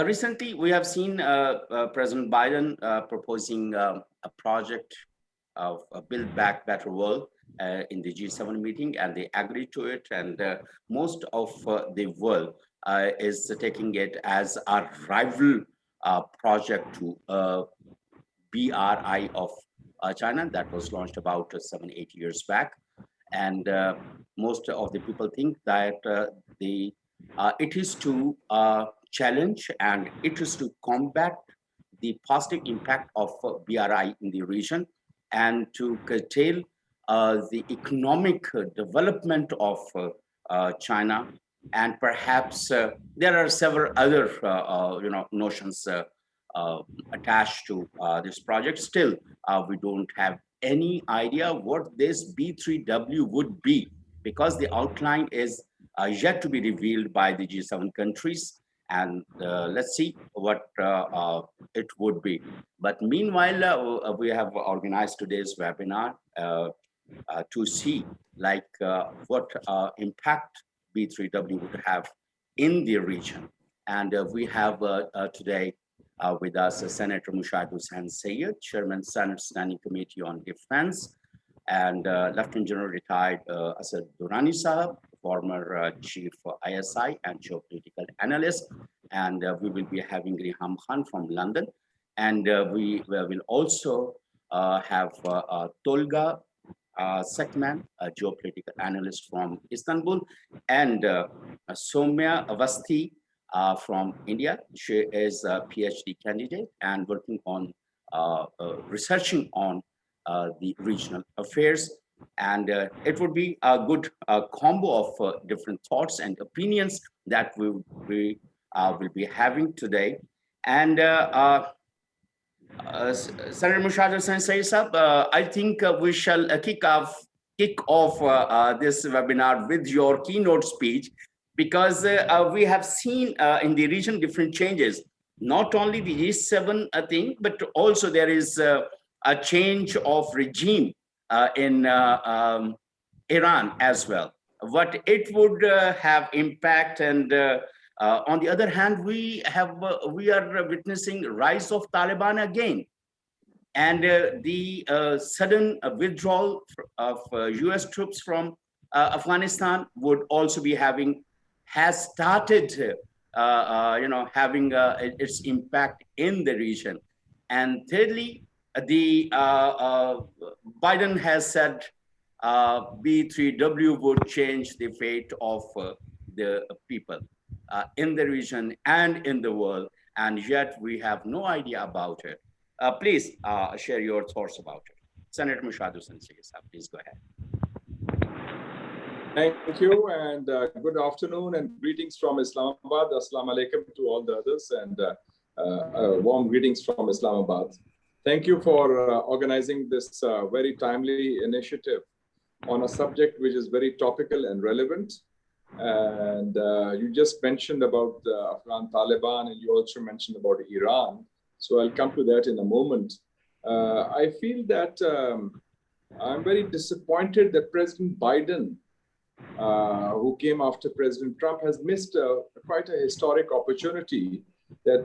Recently, we have seen President Biden proposing a project of a Build Back Better World in the G7 meeting, and they agreed to it. And most of the world is taking it as a rival project to BRI of China that was launched about 7, 8 years back. And most of the people think that it is to challenge and it is to combat the positive impact of BRI in the region and to curtail the economic development of China. And perhaps there are several other notions attached to this project. Still, we don't have any idea what this B3W would be, because the outline is yet to be revealed by the G7 countries. And let's see what it would be. But meanwhile, we have organized today's webinar to see what impact B3W would have in the region. And we have today with us Senator Mushahid Hussain Sayed, Chairman, Senate Standing Committee on Defense, and Lieutenant General retired Asad Durrani Sahab, former Chief ISI and geopolitical analyst. And we will be having Riham Khan from London. And we will also have Tolga Sekman, a geopolitical analyst from Istanbul, and Soumya Avasthi from India. She is a PhD candidate and working on researching on the regional affairs. And it would be a good combo of different thoughts and opinions that we will be having today. And Senator Mushahid Hussain Sayed, I think we shall kick off this webinar with your keynote speech, because we have seen in the region different changes, not only the G7 thing, but also there is a change of regime in Iran as well. What it would have impact, and on the other hand, we are witnessing rise of Taliban again, and the sudden withdrawal of U.S. troops from Afghanistan would also be has started having its impact in the region. And thirdly, the Biden has said B3W would change the fate of the people in the region and in the world, and yet we have no idea about it. Please share your thoughts about it. Senator Mushahid Hussain Sayed, please go ahead. Thank you, and good afternoon and greetings from Islamabad. Assalamu alaikum to all the others, and warm greetings from Islamabad. Thank you for organizing this very timely initiative on a subject which is very topical and relevant. And you just mentioned about the Afghan Taliban, and you also mentioned about Iran. So I'll come to that in a moment. I feel that I'm very disappointed that President Biden, who came after President Trump, has missed quite a historic opportunity, that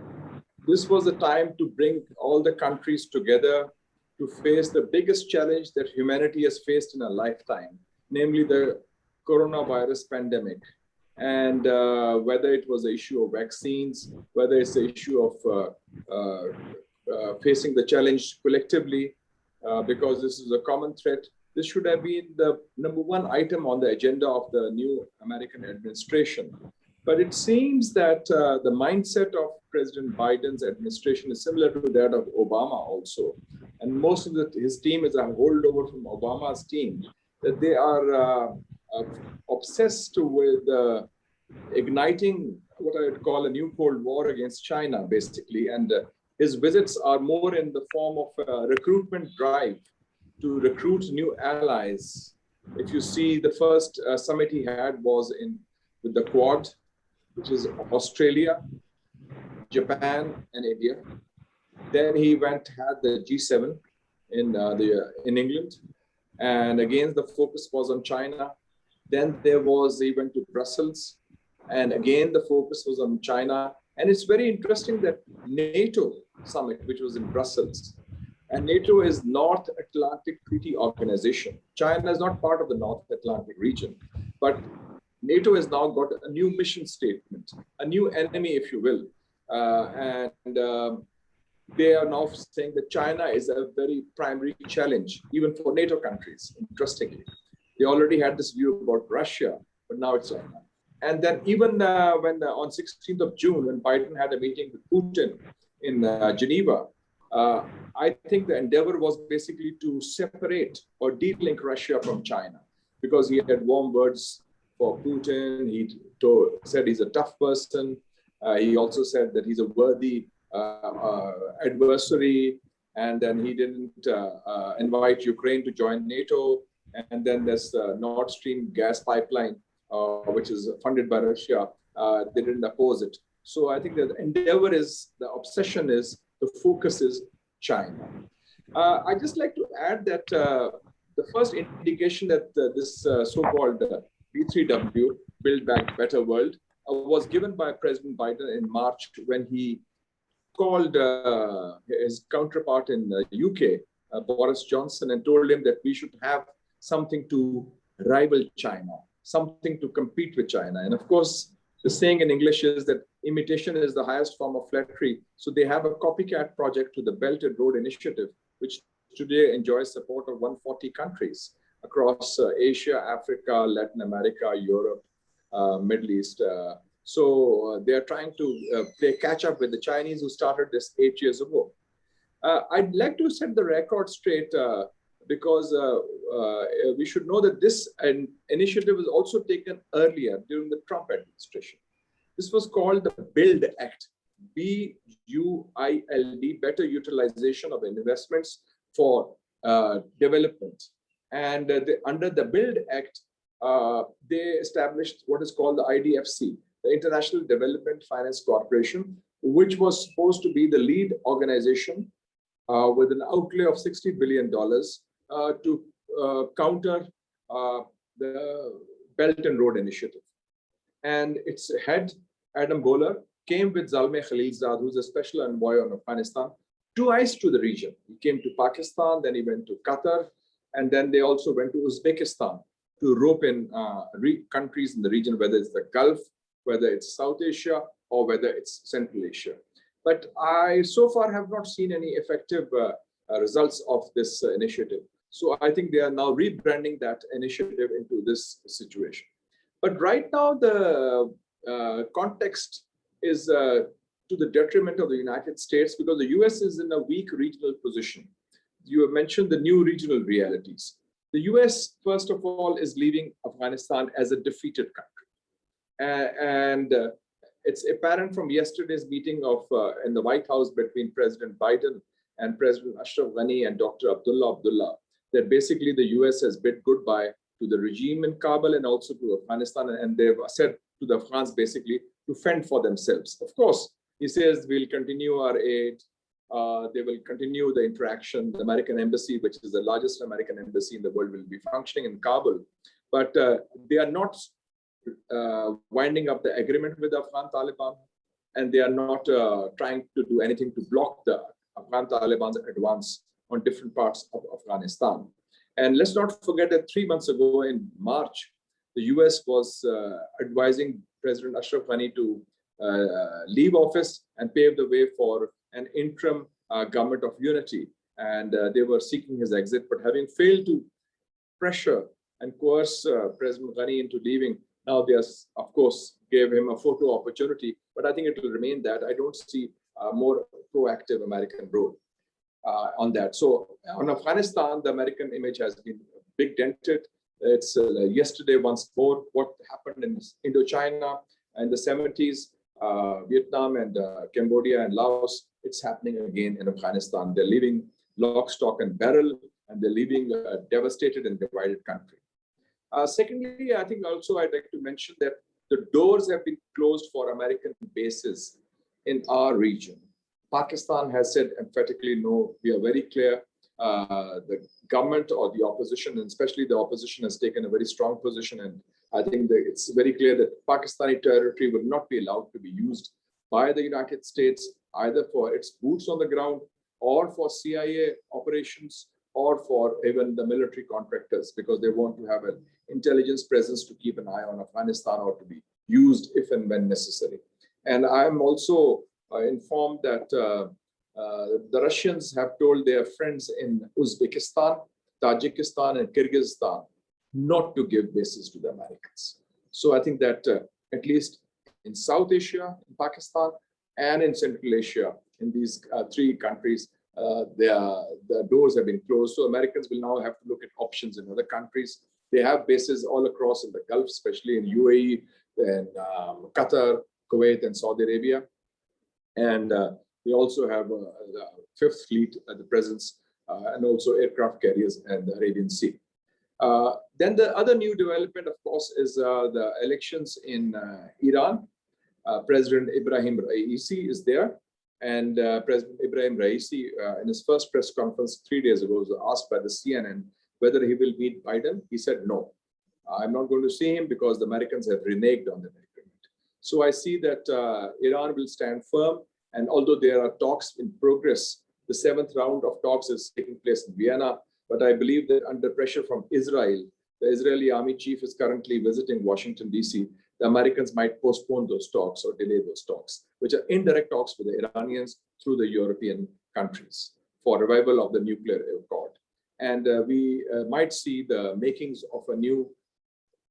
this was a time to bring all the countries together to face the biggest challenge that humanity has faced in a lifetime, namely the coronavirus pandemic. And whether it was the issue of vaccines, whether it's the issue of facing the challenge collectively, because this is a common threat, this should have been the #1 item on the agenda of the new American administration. But it seems that the mindset of President Biden's administration is similar to that of Obama also. And most of his team is a holdover from Obama's team, that they are obsessed with igniting what I would call a new Cold War against China, basically. And his visits are more in the form of a recruitment drive to recruit new allies. If you see, the first summit he had was with the Quad, which is Australia, Japan, and India. Then he had the G7 in England, and again the focus was on China. Then he went to Brussels, and again the focus was on China. And it's very interesting that NATO summit, which was in Brussels, and NATO is North Atlantic Treaty Organization. China is not part of the North Atlantic region, but NATO has now got a new mission statement, a new enemy, if you will. They are now saying that China is a very primary challenge, even for NATO countries, interestingly. They already had this view about Russia, but now it's China. And then even when on 16th of June, when Biden had a meeting with Putin in Geneva, I think the endeavor was basically to separate or de-link Russia from China, because he had warm words for Putin. He said he's a tough person. He also said that he's a worthy adversary, and then he didn't invite Ukraine to join NATO. And then there's the Nord Stream gas pipeline, which is funded by Russia. They didn't oppose it. So I think that the endeavor is, the obsession is, the focus is China. I'd just like to add that the first indication that this so-called B3W, Build Back Better World, was given by President Biden in March, when he called his counterpart in the UK, Boris Johnson, and told him that we should have something to rival China, something to compete with China. And of course, the saying in English is that imitation is the highest form of flattery. So they have a copycat project to the Belt and Road Initiative, which today enjoys support of 140 countries across Asia, Africa, Latin America, Europe, Middle East. So they are trying to play catch up with the Chinese, who started this 8 years ago. I'd like to set the record straight, because we should know that this initiative was also taken earlier during the Trump administration. This was called the BUILD Act, B-U-I-L-D, Better Utilization of Investments for Development. And under the BUILD Act, they established what is called the IDFC, the International Development Finance Corporation, which was supposed to be the lead organization with an outlay of $60 billion to counter the Belt and Road Initiative. And its head, Adam Boehler, came with Zalmay Khalilzad, who's a special envoy on Afghanistan, twice to the region. He came to Pakistan, then he went to Qatar, and then they also went to Uzbekistan to rope in countries in the region, whether it's the Gulf, whether it's South Asia, or whether it's Central Asia. But I so far have not seen any effective results of this initiative. So I think they are now rebranding that initiative into this situation. But right now, the context is to the detriment of the United States, because the US is in a weak regional position. You have mentioned the new regional realities. The US, first of all, is leaving Afghanistan as a defeated country. And it's apparent from yesterday's meeting in the White House between President Biden and President Ashraf Ghani and Dr. Abdullah, that basically the US has bid goodbye to the regime in Kabul and also to Afghanistan. And they've said to the Afghans basically to fend for themselves. Of course, he says we'll continue our aid. They will continue the interaction. The American embassy, which is the largest American embassy in the world, will be functioning in Kabul. But they are not winding up the agreement with the Afghan Taliban, and they are not trying to do anything to block the Afghan Taliban's advance on different parts of Afghanistan. And let's not forget that 3 months ago in March, the US was advising President Ashraf Ghani to leave office and pave the way for an interim government of unity. And they were seeking his exit, but having failed to pressure and coerce President Ghani into leaving, now they, of course, gave him a photo opportunity. But I think it will remain that. I don't see a more proactive American role on that. So on Afghanistan, the American image has been big dented. It's yesterday once more what happened in Indochina in the 70s, Vietnam and Cambodia and Laos. It's happening again in Afghanistan. They're leaving lock, stock, and barrel, and they're leaving a devastated and divided country. Secondly, I think also I'd like to mention that the doors have been closed for American bases in our region. Pakistan has said emphatically, no, we are very clear. The government or the opposition, and especially the opposition, has taken a very strong position. And I think that it's very clear that Pakistani territory will not be allowed to be used by the United States, either for its boots on the ground or for CIA operations or for even the military contractors, because they want to have an intelligence presence to keep an eye on Afghanistan or to be used if and when necessary. And I'm also informed that the Russians have told their friends in Uzbekistan, Tajikistan, and Kyrgyzstan not to give bases to the Americans. So I think that at least in South Asia, in Pakistan, and in Central Asia, in these three countries, the doors have been closed. So Americans will now have to look at options in other countries. They have bases all across in the Gulf, especially in UAE, and Qatar, Kuwait, and Saudi Arabia. And they also have the Fifth Fleet at the presence, and also aircraft carriers and the Arabian Sea. Then the other new development, of course, is the elections in Iran. President Ibrahim Raisi is there. And President Ibrahim Raisi, in his first press conference 3 days ago, was asked by the CNN whether he will meet Biden. He said, no, I'm not going to see him because the Americans have reneged on that agreement. So I see that Iran will stand firm. And although there are talks in progress, the 7th round of talks is taking place in Vienna. But I believe that under pressure from Israel, the Israeli army chief is currently visiting Washington, D.C. The Americans might postpone those talks or delay those talks, which are indirect talks with the Iranians through the European countries for revival of the nuclear accord. And we might see the makings of a new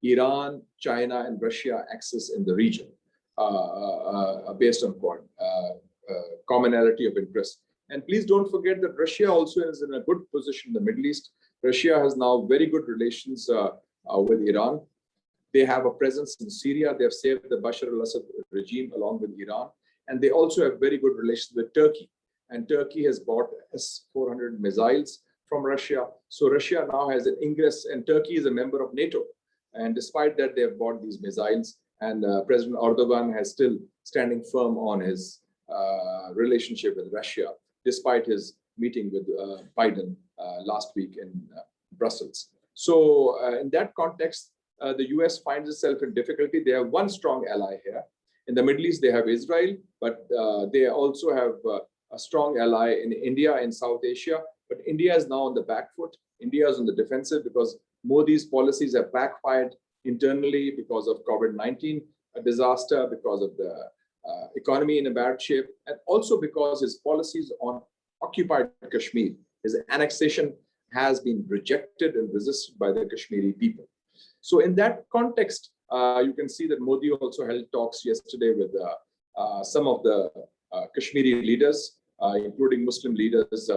Iran, China, and Russia axis in the region based on commonality of interest. And please don't forget that Russia also is in a good position in the Middle East. Russia has now very good relations with Iran. They have a presence in Syria. They have saved the Bashar al-Assad regime along with Iran. And they also have very good relations with Turkey. And Turkey has bought S-400 missiles from Russia. So Russia now has an ingress, and Turkey is a member of NATO. And despite that, they have bought these missiles. And President Erdogan has still standing firm on his relationship with Russia, despite his meeting with Biden last week in Brussels. So in that context, the US finds itself in difficulty. They have one strong ally here. In the Middle East, they have Israel, but they also have a strong ally in India and South Asia. But India is now on the back foot. India is on the defensive because Modi's policies have backfired internally because of COVID-19 disaster, because of the economy in a bad shape, and also because his policies on occupied Kashmir, his annexation has been rejected and resisted by the Kashmiri people. So in that context, you can see that Modi also held talks yesterday with some of the Kashmiri leaders, including Muslim leaders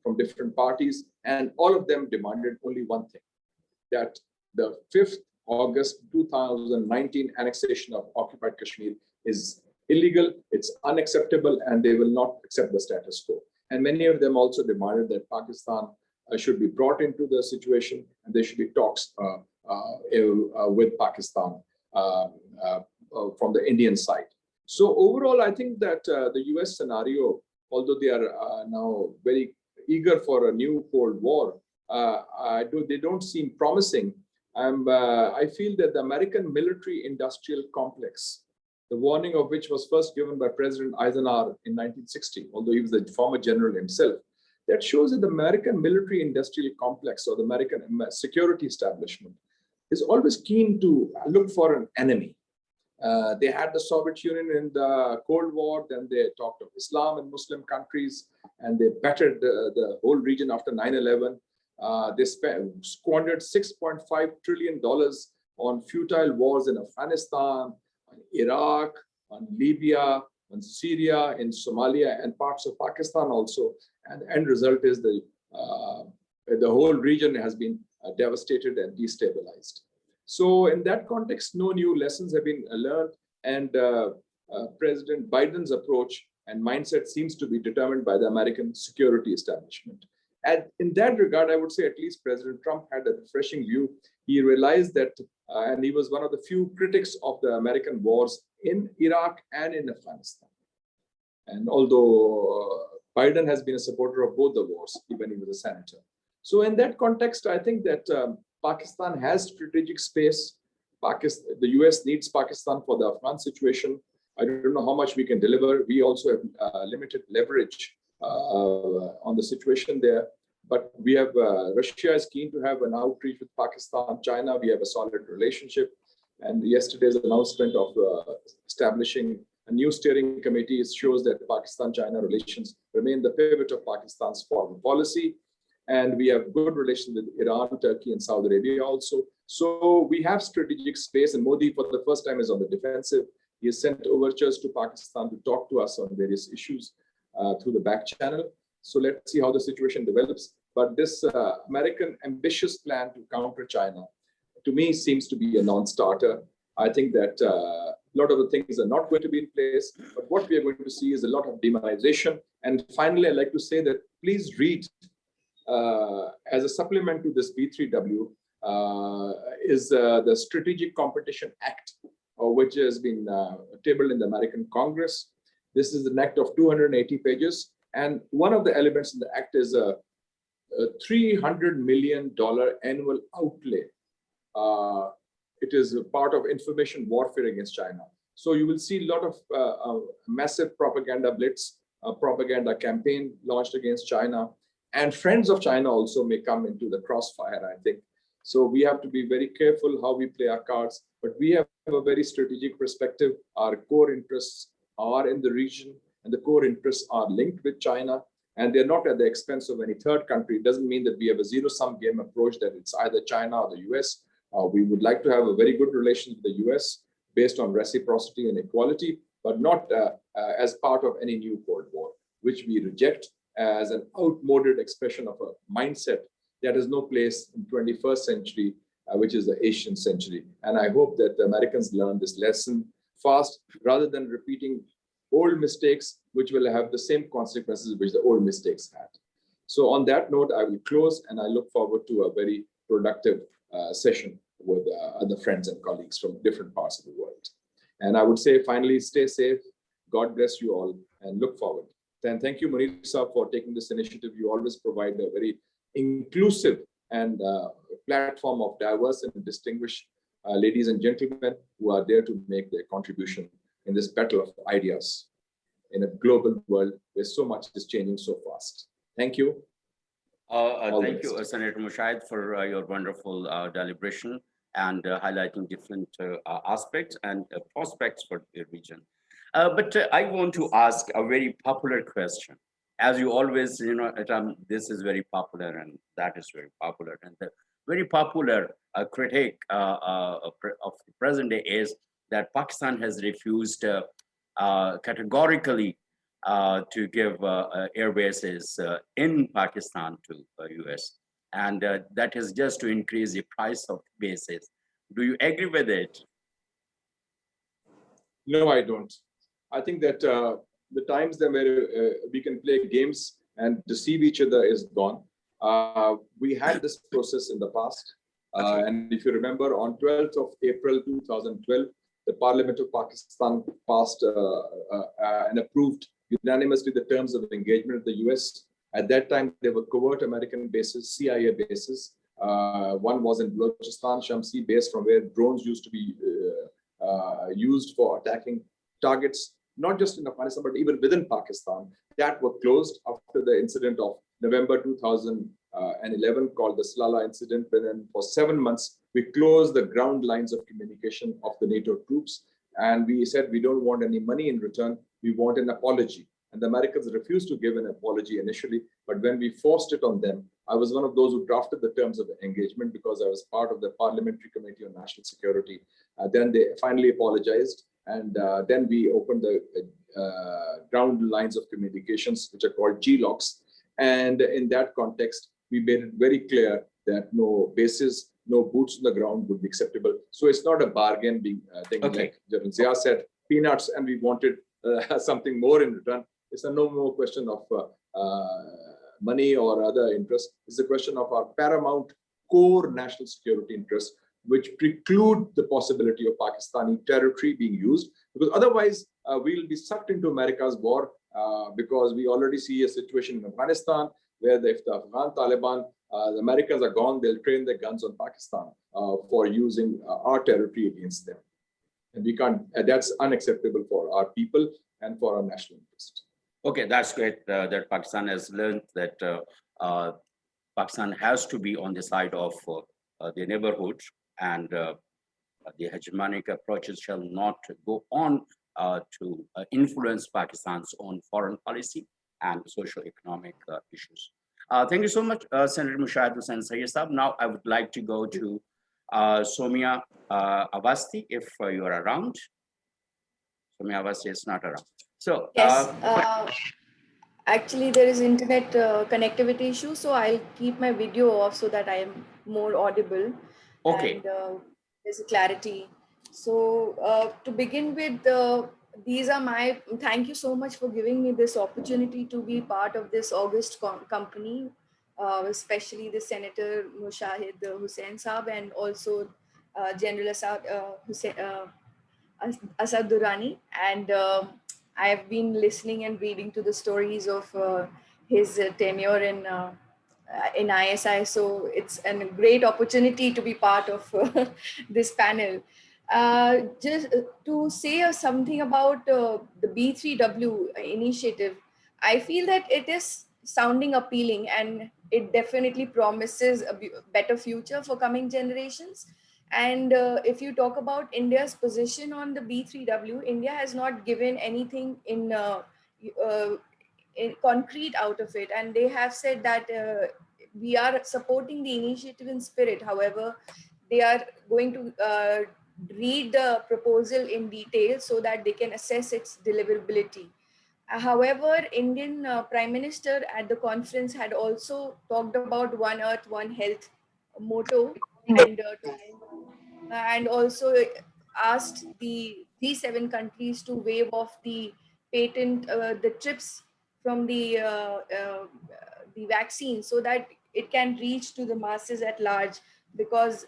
from different parties, and all of them demanded only one thing, that the 5th August 2019 annexation of occupied Kashmir is illegal, it's unacceptable, and they will not accept the status quo. And many of them also demanded that Pakistan should be brought into the situation, and there should be talks with Pakistan from the Indian side. So overall, I think that the US scenario, although they are now very eager for a new Cold War, they don't seem promising. I feel that the American military-industrial complex, the warning of which was first given by President Eisenhower in 1960, although he was the former general himself, that shows that the American military-industrial complex, or the American security establishment, is always keen to look for an enemy. They had the Soviet Union in the Cold War, then they talked of Islam in Muslim countries, and they battered the whole region after 9/11. They squandered $6.5 trillion on futile wars in Afghanistan, on Iraq, on Libya, on Syria, in Somalia, and parts of Pakistan also. And the end result is the whole region has been devastated and destabilized. So in that context, no new lessons have been learned, and President Biden's approach and mindset seems to be determined by the American security establishment. And in that regard, I would say at least President Trump had a refreshing view. He realized that, and he was one of the few critics of the American wars in Iraq and in Afghanistan. And although Biden has been a supporter of both the wars, even he was a senator. So in that context, I think that Pakistan has strategic space. The US needs Pakistan for the Afghan situation. I don't know how much we can deliver. We also have limited leverage on the situation there. But we have, Russia is keen to have an outreach with Pakistan, China. We have a solid relationship. And yesterday's announcement of establishing a new steering committee shows that Pakistan-China relations remain the pivot of Pakistan's foreign policy. And we have good relations with Iran, Turkey, and Saudi Arabia also. So we have strategic space, and Modi, for the first time, is on the defensive. He has sent overtures to Pakistan to talk to us on various issues through the back channel. So let's see how the situation develops. But this American ambitious plan to counter China, to me, seems to be a non-starter. I think that a lot of the things are not going to be in place, but what we are going to see is a lot of demonization. And finally, I'd like to say that please read, as a supplement to this B3W, is the Strategic Competition Act, which has been tabled in the American Congress. This is an act of 280 pages. And one of the elements in the act is a $300 million annual outlay. It is a part of information warfare against China. So you will see a lot of massive propaganda blitz, propaganda campaign launched against China. And friends of China also may come into the crossfire, I think. So we have to be very careful how we play our cards. But we have a very strategic perspective. Our core interests are in the region, and the core interests are linked with China. And they're not at the expense of any third country. It doesn't mean that we have a zero-sum game approach, that it's either China or the US. We would like to have a very good relation with the US based on reciprocity and equality, but not as part of any new Cold War, which we reject as an outmoded expression of a mindset that has no place in 21st century, which is the Asian century. And I hope that the Americans learn this lesson fast, rather than repeating old mistakes, which will have the same consequences which the old mistakes had. So on that note, I will close, and I look forward to a very productive session with other friends and colleagues from different parts of the world. And I would say, finally, stay safe. God bless you all, and look forward. And thank you, Munir Saab, for taking this initiative. You always provide a very inclusive and platform of diverse and distinguished ladies and gentlemen who are there to make their contribution in this battle of ideas in a global world where so much is changing so fast. Thank you. Thank you, Senator Mushaid, for your wonderful deliberation and highlighting different aspects and prospects for the region. But I want to ask a very popular question. As you always, this is very popular and that is very popular. And the very popular critique of the present day is that Pakistan has refused categorically to give air bases in Pakistan to US. And that is just to increase the price of bases. Do you agree with it? No, I don't. I think that the times that where we can play games and deceive each other is gone. We had this process in the past. And if you remember, on 12th of April 2012, the Parliament of Pakistan passed and approved unanimously the terms of engagement with the US. At that time, there were covert American bases, CIA bases. One was in Balochistan, Shamsi base, from where drones used to be used for attacking targets, not just in Afghanistan, but even within Pakistan. That were closed after the incident of November 2011, called the Slala incident, when then for 7 months, we closed the ground lines of communication of the NATO troops. And we said, we don't want any money in return. We want an apology. And the Americans refused to give an apology initially. But when we forced it on them, I was one of those who drafted the terms of the engagement because I was part of the Parliamentary Committee on National Security. Then they finally apologized. And then we opened the ground lines of communications, which are called GLOCs. And in that context, we made it very clear that no bases, no boots on the ground would be acceptable. So it's not a bargain being thing like General Zia said, peanuts, and we wanted something more in return. It's a no more question of money or other interests. It's a question of our paramount core national security interests, which preclude the possibility of Pakistani territory being used, because otherwise we'll be sucked into America's war, because we already see a situation in Afghanistan where if the Afghan Taliban, the Americans are gone, they'll train their guns on Pakistan for using our territory against them. And we can't, that's unacceptable for for our people and for our national interest. Okay, that's great that Pakistan has learned that Pakistan has to be on the side of the neighborhood, and the hegemonic approaches shall not go on to influence Pakistan's own foreign policy and socio-economic issues. Thank you so much, Senator Mushahid Hussain Sayyid Saab. Now I would like to go to Somia Avasti, if you are around. Somia Avasti is not around. So, Yes, actually there is internet connectivity issue, so I'll keep my video off so that I am more audible okay. and there's a clarity. So to begin with, these are my, thank you so much for giving me this opportunity to be part of this August company, especially the Senator Mushahid Hussain Saab and also General Asad Asad Durrani, and I have been listening and reading to the stories of his tenure in ISI. So it's a great opportunity to be part of this panel. Just to say something about the B3W initiative, I feel that it is sounding appealing and it definitely promises a better future for coming generations. And if you talk about India's position on the B3W, India has not given anything uh, in concrete out of it. And they have said that we are supporting the initiative in spirit. However, they are going to read the proposal in detail so that they can assess its deliverability. However, Indian Prime Minister at the conference had also talked about One Earth, One Health motto, and also asked the G7 countries to waive off the patent, the trips from the vaccine, so that it can reach to the masses at large, because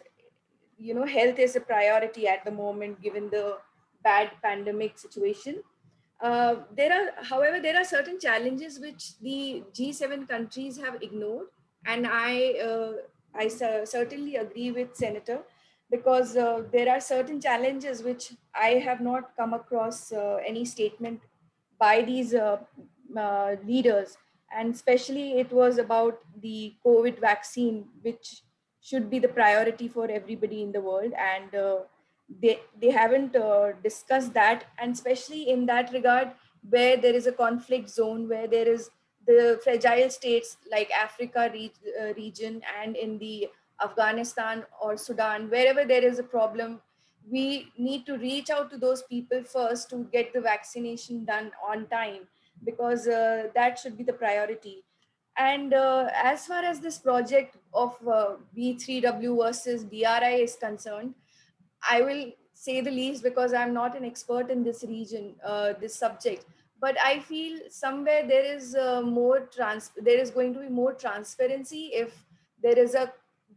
health is a priority at the moment given the bad pandemic situation. However, there are certain challenges which the G7 countries have ignored, and I certainly agree with Senator, because there are certain challenges which I have not come across any statement by these leaders, and especially it was about the COVID vaccine, which should be the priority for everybody in the world, and they haven't discussed that, and especially in that regard where there is a conflict zone, where there is the fragile states like Africa region, and in the Afghanistan or Sudan, wherever there is a problem, we need to reach out to those people first to get the vaccination done on time, because that should be the priority. And as far as this project of B3W versus BRI is concerned, I will say the least, because I'm not an expert in this region, this subject. But I feel somewhere there is there is going to be more transparency if there is a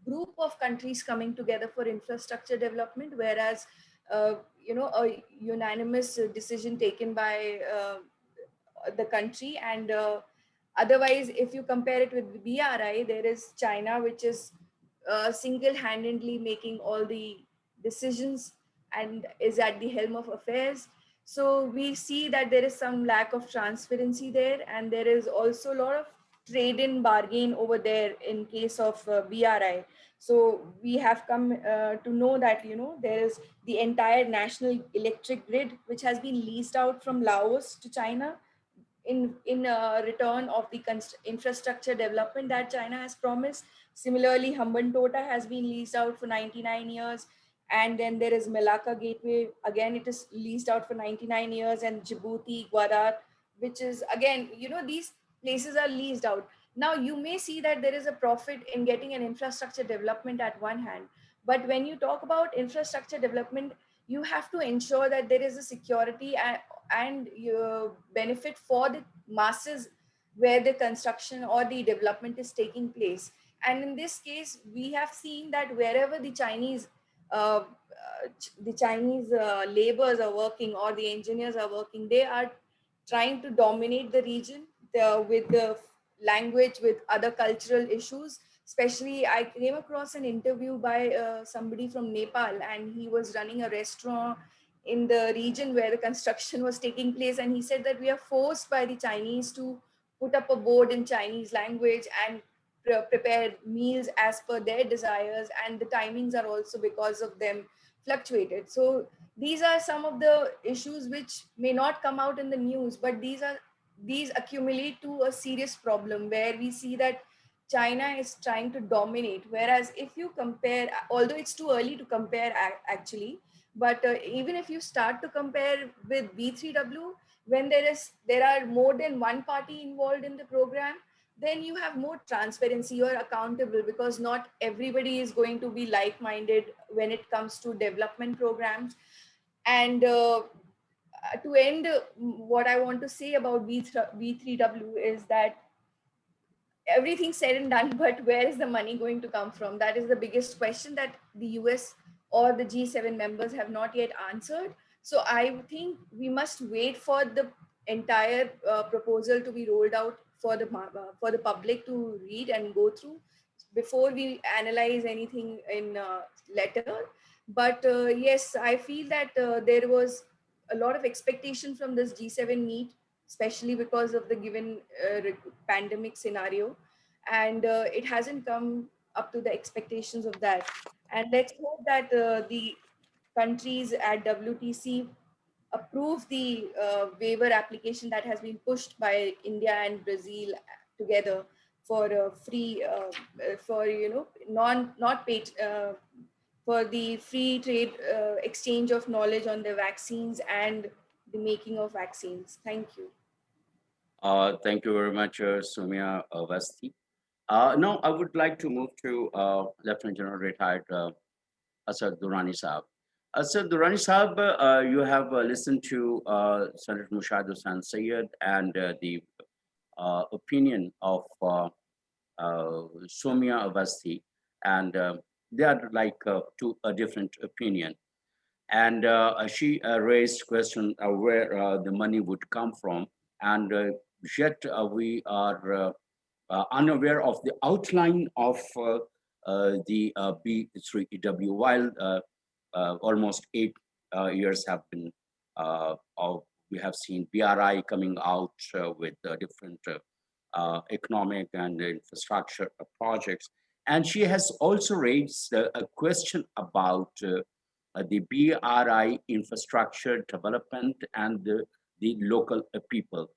group of countries coming together for infrastructure development, whereas a unanimous decision taken by the country. And otherwise, if you compare it with BRI, there is China, which is single-handedly making all the decisions and is at the helm of affairs. So we see that there is some lack of transparency there, and there is also a lot of trade in bargain over there in case of BRI. So we have come to know that there is the entire national electric grid which has been leased out from Laos to China in return of the infrastructure development that China has promised. Similarly, Hambantota has been leased out for 99 years. And then there is Malacca Gateway. Again, it is leased out for 99 years. And Djibouti, Gwadar, which is, again, these places are leased out. Now, you may see that there is a profit in getting an infrastructure development at one hand. But when you talk about infrastructure development, you have to ensure that there is a security and benefit for the masses where the construction or the development is taking place. And in this case, we have seen that wherever the Chinese laborers are working or the engineers are working, they are trying to dominate the region with the language, with other cultural issues. Especially, I came across an interview by somebody from Nepal, and he was running a restaurant in the region where the construction was taking place, and he said that we are forced by the Chinese to put up a board in Chinese language and prepare meals as per their desires, and the timings are also because of them fluctuated. So these are some of the issues which may not come out in the news, but these accumulate to a serious problem where we see that China is trying to dominate. Whereas if you compare, although it's too early to compare actually, but even if you start to compare with B3W, when there are more than one party involved in the program, then you have more transparency. You are accountable because not everybody is going to be like-minded when it comes to development programs. And to end, what I want to say about B3W is that everything said and done, but where is the money going to come from? That is the biggest question that the US or the G7 members have not yet answered. So I think we must wait for the entire proposal to be rolled out for the public to read and go through before we analyze anything in letter. But yes, I feel that there was a lot of expectation from this G7 meet, especially because of the given pandemic scenario, and it hasn't come up to the expectations of that. And let's hope that the countries at WTC approve the waiver application that has been pushed by India and Brazil together for free for non not paid for the free trade exchange of knowledge on the vaccines and the making of vaccines. Thank you. Thank you very much, Soumya Vasti. Now, I would like to move to Lieutenant General Retired Asad Durrani Saab. Asad Durrani Saab, you have listened to Senator Mushahid Hussain Sayyid and the opinion of Soumya Avasthi, and they are like two different opinion. And she raised question where the money would come from, and yet we are unaware of the outline of the B3W, while almost 8 years have been, we have seen BRI coming out with different economic and infrastructure projects. And she has also raised a question about the BRI infrastructure development and the local people.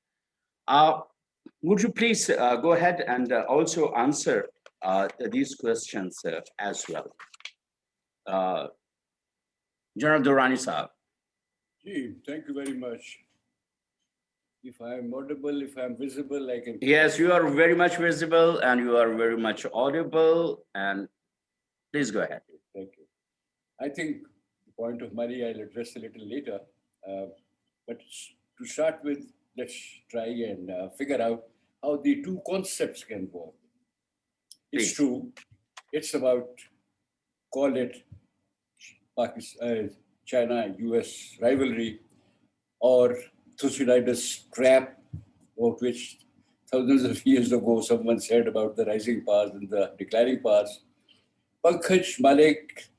Would you please go ahead and also answer these questions as well? General Durrani Saab. Gee, thank you very much. If I'm audible, if I'm visible, I can... Yes, you are very much visible and you are very much audible, and please go ahead. Thank you. I think the point of money I'll address a little later, but to start with, let's try and figure out how the two concepts can work. It's true, it's about, call it Pakistan, China-US rivalry, or Thucydides' trap, about which thousands of years ago someone said about the rising powers and the declining powers. Pankaj Malik,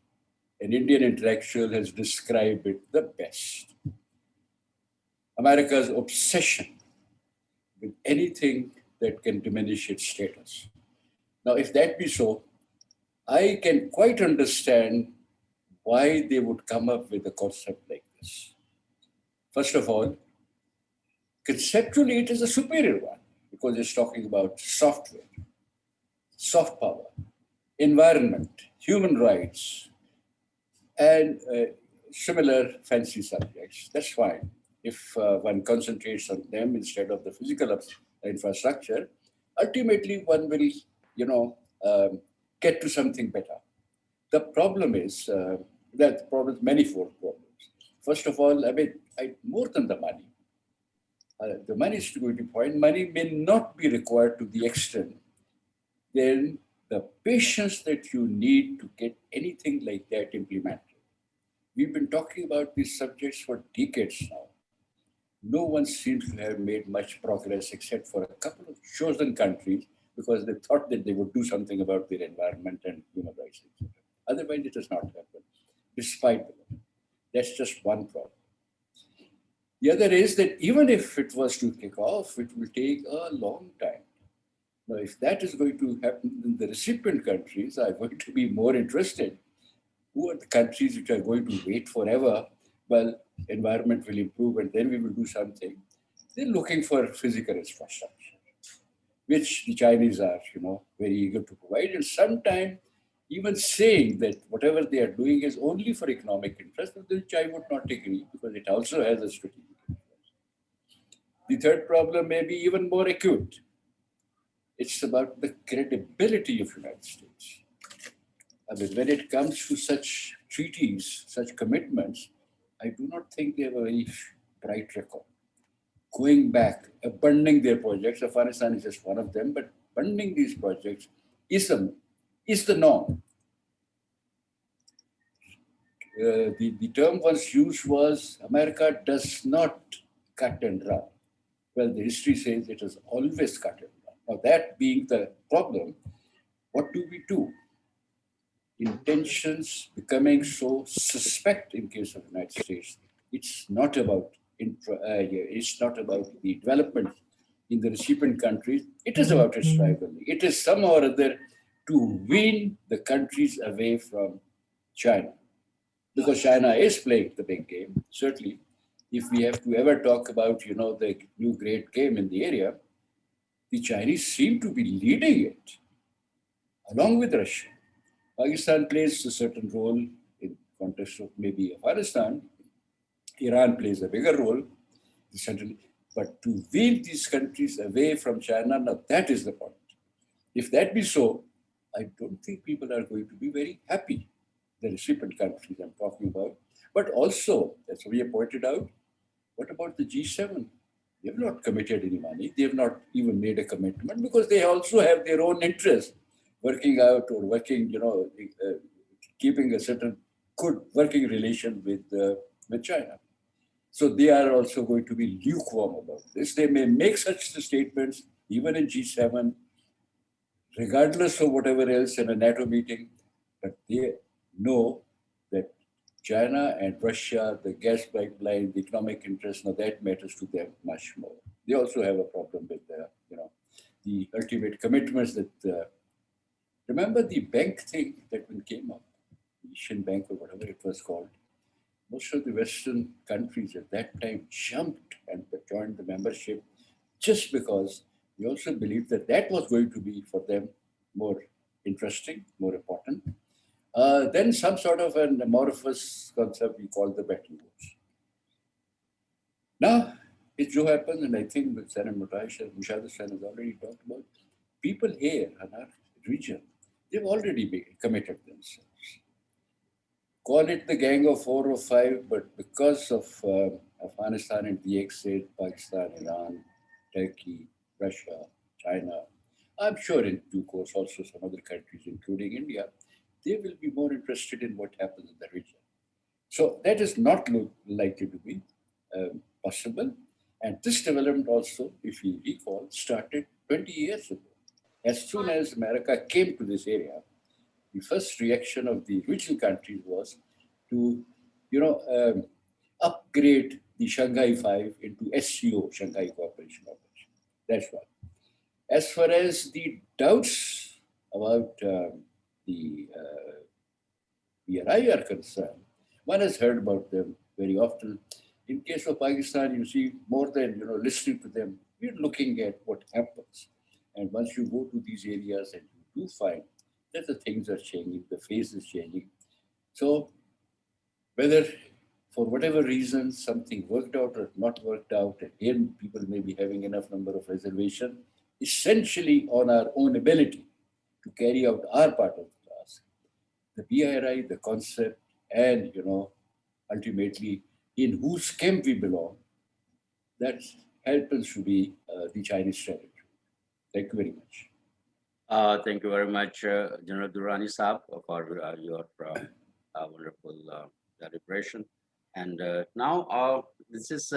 an Indian intellectual, has described it the best. America's obsession with anything that can diminish its status. Now, if that be so, I can quite understand why they would come up with a concept like this. First of all, conceptually, it is a superior one because it's talking about software, soft power, environment, human rights, and similar fancy subjects. That's fine if one concentrates on them instead of the physical infrastructure. Ultimately, one will, get to something better. The problem is that problem, manifold problems. First of all, more than the money. The money is going to be point. Money may not be required to the extent. Then the patience that you need to get anything like that implemented. We've been talking about these subjects for decades now. No one seems to have made much progress except for a couple of chosen countries because they thought that they would do something about their environment and human rights, etc. Otherwise, it has not happened, despite the money. That's just one problem. The other is that even if it was to kick off, it will take a long time. Now, if that is going to happen, then the recipient countries are going to be more interested. Who are the countries which are going to wait forever? Well, environment will improve and then we will do something. They're looking for physical infrastructure, which the Chinese are, very eager to provide. And sometimes even saying that whatever they are doing is only for economic interest, which I would not agree because it also has a strategic interest. The third problem may be even more acute. It's about the credibility of the United States. I mean, when it comes to such treaties, such commitments, I do not think they have a very bright record. Going back, abandoning their projects, Afghanistan is just one of them, but abandoning these projects is the norm. The term once used was America does not cut and run. Well, the history says it has always cut and run. Now, that being the problem, what do we do? Intentions becoming so suspect in case of the United States. It's not about it's not about the development in the recipient countries. It is about its rivalry. It is somehow or other to win the countries away from China, because China is playing the big game. Certainly, if we have to ever talk about the new great game in the area, the Chinese seem to be leading it along with Russia. Pakistan plays a certain role in context of maybe Afghanistan. Iran plays a bigger role, certainly. But to wheel these countries away from China, now that is the point. If that be so, I don't think people are going to be very happy, the recipient countries I'm talking about. But also, as we have pointed out, what about the G7? They have not committed any money. They have not even made a commitment because they also have their own interests. Working out or working, keeping a certain good working relation with China. So they are also going to be lukewarm about this. They may make such statements even in G7, regardless of whatever else in a NATO meeting, but they know that China and Russia, the gas pipeline, the economic interest, now that matters to them much more. They also have a problem with the ultimate commitments that. Remember the bank thing that when came up, the Asian Bank or whatever it was called, most of the Western countries at that time jumped and joined the membership just because they also believed that that was going to be for them more interesting, more important. Then some sort of an amorphous concept we call the Bretton Woods. Now, it so happens, and I think that Senator Mushahid Sen has already talked about, people here in our region, they've already committed themselves. Call it the gang of 4 or 5, but because of Afghanistan and the exit, Pakistan, Iran, Turkey, Russia, China, I'm sure in due course also some other countries, including India, they will be more interested in what happens in the region. So that is not likely to be possible. And this development also, if you recall, started 20 years ago. As soon as America came to this area, the first reaction of the regional countries was to, upgrade the Shanghai Five into SCO, Shanghai Cooperation Organization. That's one. As far as the doubts about the BRI are concerned, one has heard about them very often. In case of Pakistan, you see more than listening to them, we're looking at what happens. And once you go to these areas and you do find that the things are changing, the face is changing. So whether for whatever reason something worked out or not worked out, again, people may be having enough number of reservations, essentially on our own ability to carry out our part of the task. The BRI, the concept, and ultimately in whose camp we belong, that happens to be the Chinese strategy. Thank you very much. Thank you very much, General Durrani Saab, for your wonderful deliberation. And now this is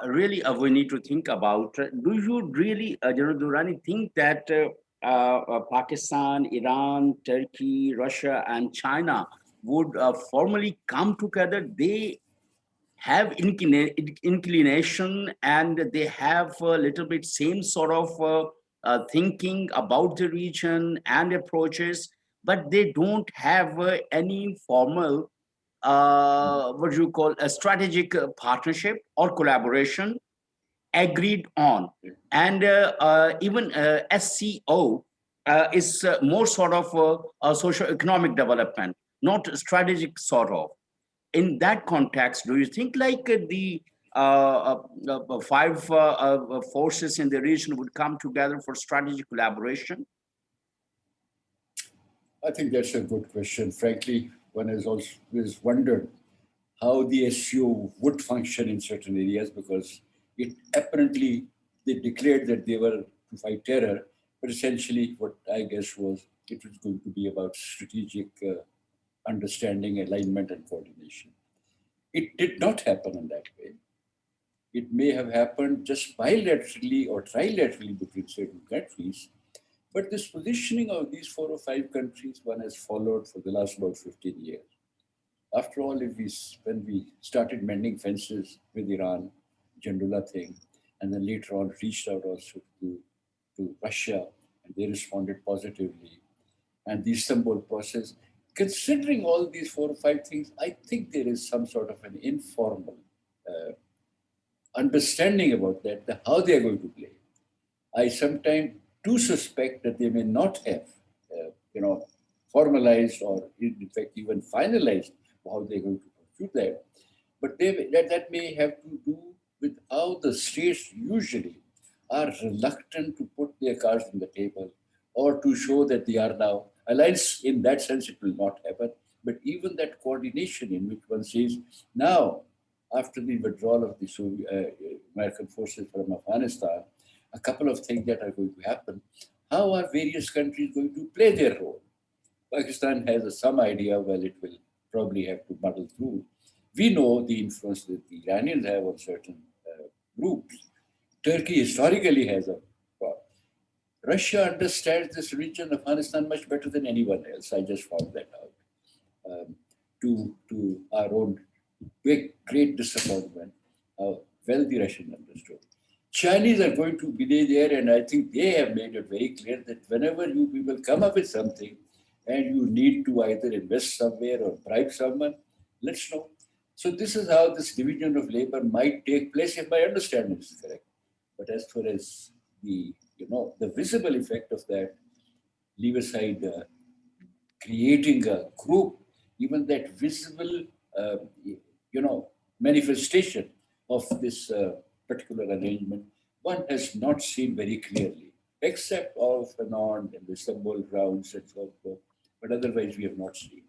really we need to think about, do you really, General Durrani, think that Pakistan, Iran, Turkey, Russia, and China would formally come together? They have inclination, and they have a little bit same sort of thinking about the region and approaches, but they don't have any formal, what do you call, a strategic partnership or collaboration agreed on. And even SCO is more sort of a socio-economic development, not strategic sort of. In that context, do you think like the five forces in the region would come together for strategic collaboration? I think that's a good question. Frankly, one has always wondered how the SCO would function in certain areas, because it apparently they declared that they were to fight terror, but essentially what I guess was it was going to be about strategic understanding, alignment, and coordination. It did not happen in that way. It may have happened just bilaterally or trilaterally between certain countries, but this positioning of these 4 or 5 countries, one has followed for the last about 15 years. After all, when we started mending fences with Iran, Jandula thing, and then later on reached out also to Russia, and they responded positively, and the Istanbul process, considering all these 4 or 5 things, I think there is some sort of an informal understanding about that, how they are going to play. I sometimes do suspect that they may not have, formalized or in fact even finalized how they're going to pursue that. But that may have to do with how the states usually are reluctant to put their cards on the table or to show that they are now alliance. In that sense, it will not happen. But even that coordination in which one says, now, after the withdrawal of the American forces from Afghanistan, a couple of things that are going to happen. How are various countries going to play their role? Pakistan has some idea, well, it will probably have to muddle through. We know the influence that the Iranians have on certain groups. Turkey historically has a. Russia understands this region of Afghanistan much better than anyone else. I just found that out. To our own great disappointment, how well the Russians understood. Chinese are going to be there, and I think they have made it very clear that whenever you people come up with something and you need to either invest somewhere or bribe someone, let's know. So this is how this division of labor might take place, if my understanding is correct. But as far as the visible effect of that, leave aside creating a group, even that visible, manifestation of this particular arrangement, one has not seen very clearly, except off and on in the Istanbul rounds and so forth. But otherwise, we have not seen.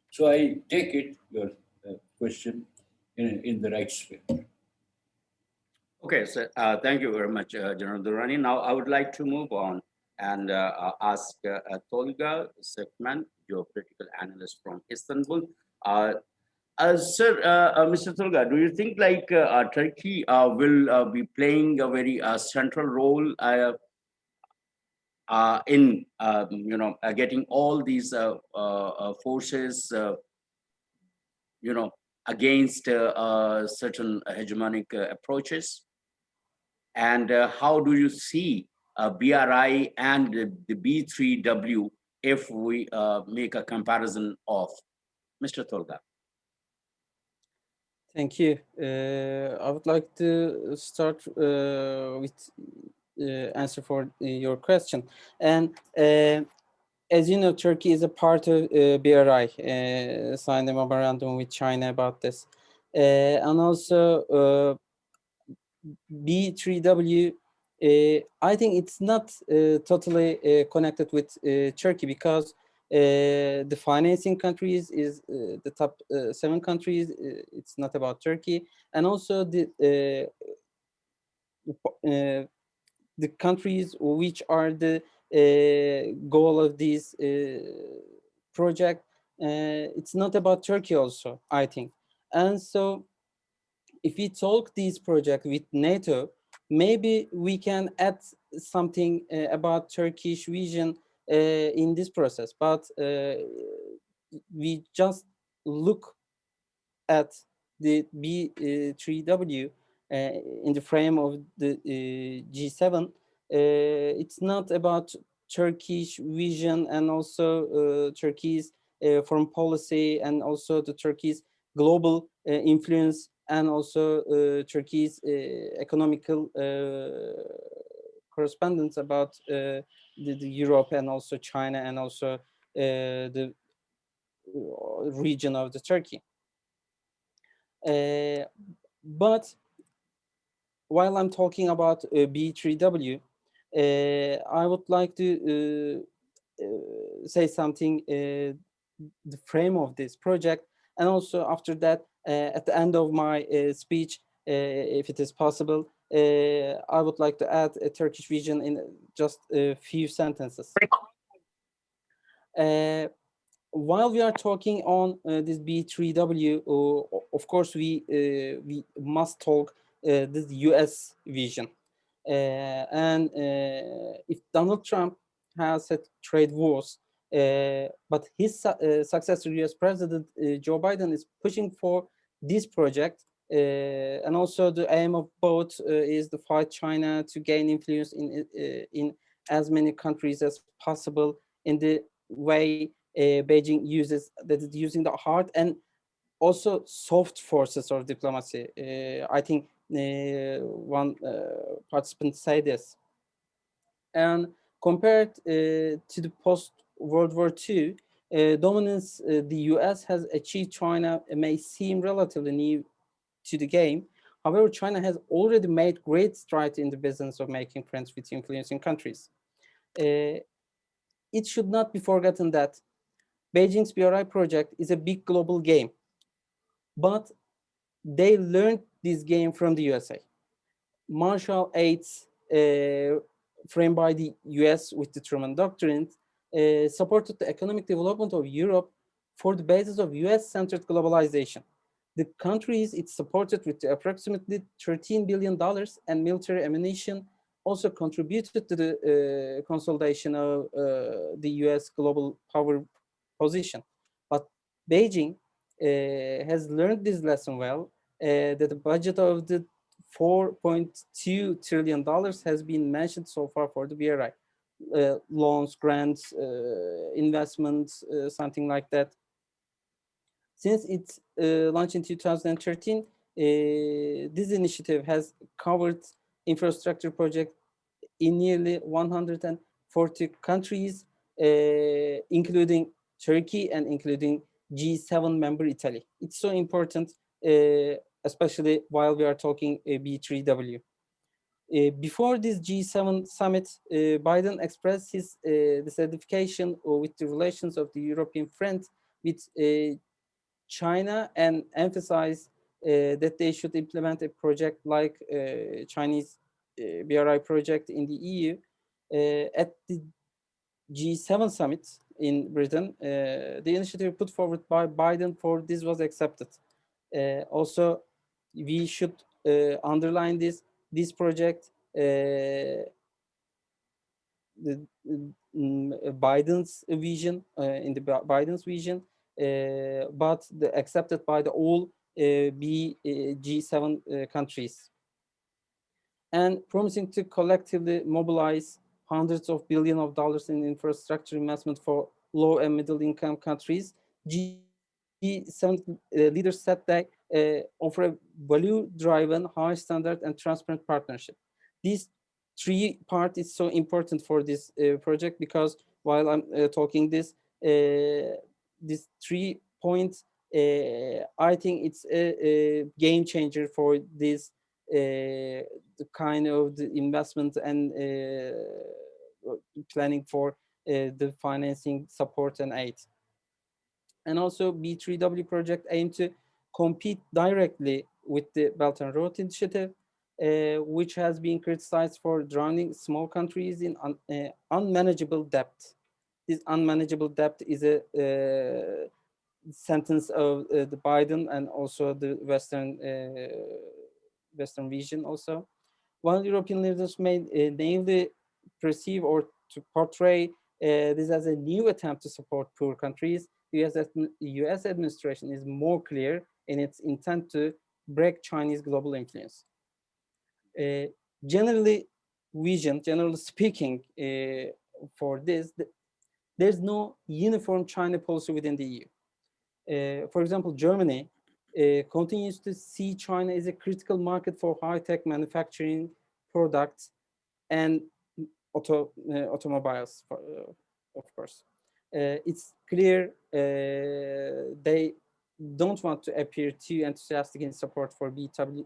So I take it, your question, in the right spirit. Okay, so thank you very much, General Durrani. Now I would like to move on and ask Tolga Sekman, geopolitical analyst from Istanbul. Sir, Mr. Tolga, do you think like Turkey will be playing a very central role in getting all these forces, against certain hegemonic approaches? And how do you see BRI and the B3W if we make a comparison of? Mr. Tolga. Thank you. I would like to start with answer for your question. And as you know, Turkey is a part of BRI, signed a memorandum with China about this. And also B3W, I think it's not totally connected with Turkey, because the financing countries is the top 7 countries. It's not about Turkey. And also the countries which are the goal of this project, it's not about Turkey also, I think. And so if we talk this project with NATO, maybe we can add something about Turkish vision in this process. But we just look at the B3W in the frame of the G7, it's not about Turkish vision and also Turkey's foreign policy and also the Turkey's global influence and also Turkey's economical correspondence about the Europe and also China and also the region of the Turkey. But while I'm talking about B3W, I would like to say something the frame of this project, and also after that, at the end of my speech, if it is possible, I would like to add a Turkish vision in just a few sentences. While we are talking on this B3W, of course, we must talk this US vision. And if Donald Trump has had trade wars, but his successor, US President Joe Biden, is pushing for this project. And also the aim of both is to fight China to gain influence in as many countries as possible in the way Beijing uses, that is using the hard and also soft forces of diplomacy. I think one participant said this. And compared to the post-World War II, dominance the US has achieved, China may seem relatively new to the game. However, China has already made great strides in the business of making friends with influencing countries. It should not be forgotten that Beijing's BRI project is a big global game, but they learned this game from the USA. Marshall Aids, framed by the US with the Truman Doctrine, supported the economic development of Europe for the basis of US-centered globalization. The countries it supported with approximately $13 billion and military ammunition also contributed to the consolidation of the US global power position. But Beijing has learned this lesson well, that the budget of the $4.2 trillion has been mentioned so far for the BRI. Loans, grants, investments, something like that. Since its launch in 2013, this initiative has covered infrastructure projects in nearly 140 countries, including Turkey and including G7 member Italy. It's so important, especially while we are talking B3W. Before this G7 summit, Biden expressed his dissatisfaction with the relations of the European friends with China and emphasized that they should implement a project like Chinese BRI project in the EU. At the G7 summit in Britain, the initiative put forward by Biden for this was accepted. Also, we should underline this project, Biden's vision, in the Biden's vision, but accepted by the all G7 countries, and promising to collectively mobilize hundreds of billions of dollars in infrastructure investment for low and middle income countries. G7 leaders said they offer a value-driven, high standard and transparent partnership. These three parts is so important for this project, because while I'm talking this 3 points, I think it's a game changer for this the kind of the investment and planning for the financing support and aid. And also B3W project aim to compete directly with the Belt and Road Initiative, which has been criticized for drowning small countries in unmanageable debt. This unmanageable debt is a sentence of the Biden and also the Western vision also. While European leaders may naively perceive or to portray this as a new attempt to support poor countries, the US administration is more clear in its intent to break Chinese global influence. Generally generally speaking, for this, there's no uniform China policy within the EU. For example, Germany continues to see China as a critical market for high-tech manufacturing products and automobiles, of course. It's clear they don't want to appear too enthusiastic in support for B3W,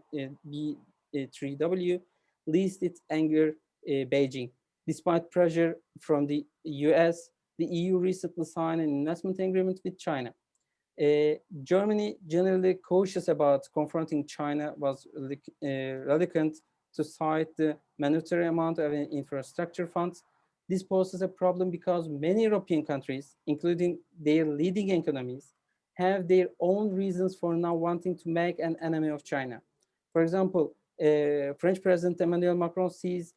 lest it anger Beijing. Despite pressure from the US, the EU recently signed an investment agreement with China. Germany, generally cautious about confronting China, was reluctant to cite the monetary amount of infrastructure funds. This poses a problem because many European countries, including their leading economies, have their own reasons for now wanting to make an enemy of China. For example, French President Emmanuel Macron sees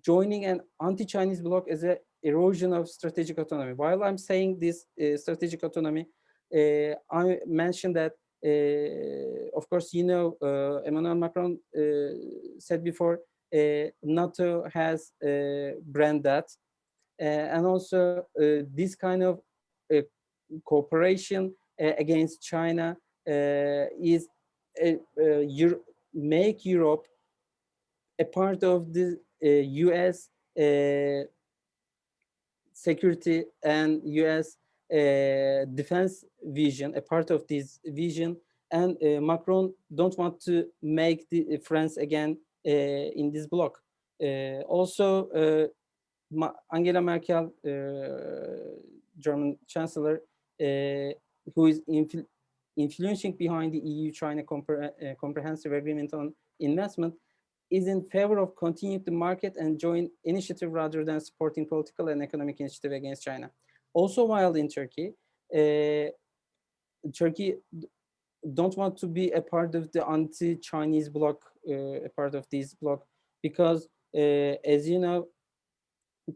joining an anti-Chinese bloc as an erosion of strategic autonomy. While I'm saying this strategic autonomy, I mentioned that, of course, Emmanuel Macron said before, NATO has brand that. And also this kind of cooperation against China is make Europe a part of the US security and US defense vision, a part of this vision. And Macron don't want to make the France again in this bloc. Also, Angela Merkel, German Chancellor, who is influencing behind the EU-China comprehensive agreement on investment, is in favor of continuing the market and joint initiative rather than supporting political and economic initiative against China. Also, while in Turkey, Turkey don't want to be a part of the anti-Chinese bloc, a part of this bloc, because as you know,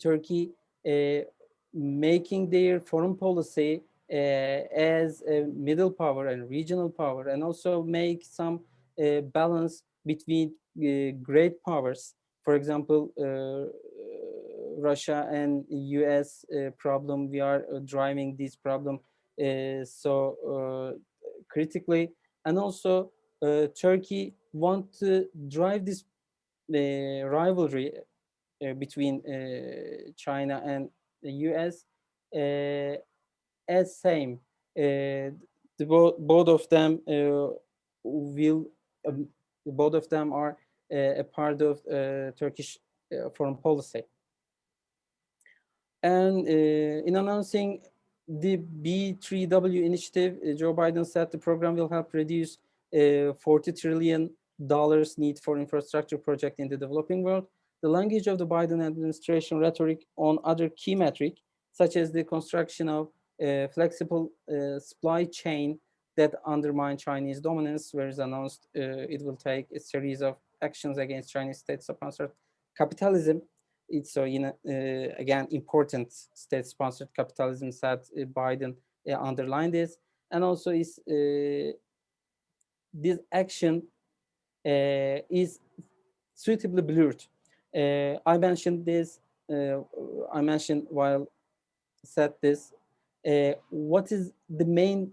Turkey making their foreign policy as a middle power and regional power, and also make some balance between great powers. For example, Russia and US problem, we are driving this problem so critically. And also Turkey want to drive this rivalry between China and the US as same. Both of them will, both of them are a part of Turkish foreign policy. And in announcing the B3W initiative, Joe Biden said the program will help reduce $40 trillion need for infrastructure project in the developing world. The language of the Biden administration rhetoric on other key metrics, such as the construction of flexible supply chain that undermine Chinese dominance, whereas announced it will take a series of actions against Chinese state-sponsored capitalism. It's so again important state-sponsored capitalism, said Biden underlined this, and also is this action is suitably blurred. I mentioned this. I mentioned while said this. What is the main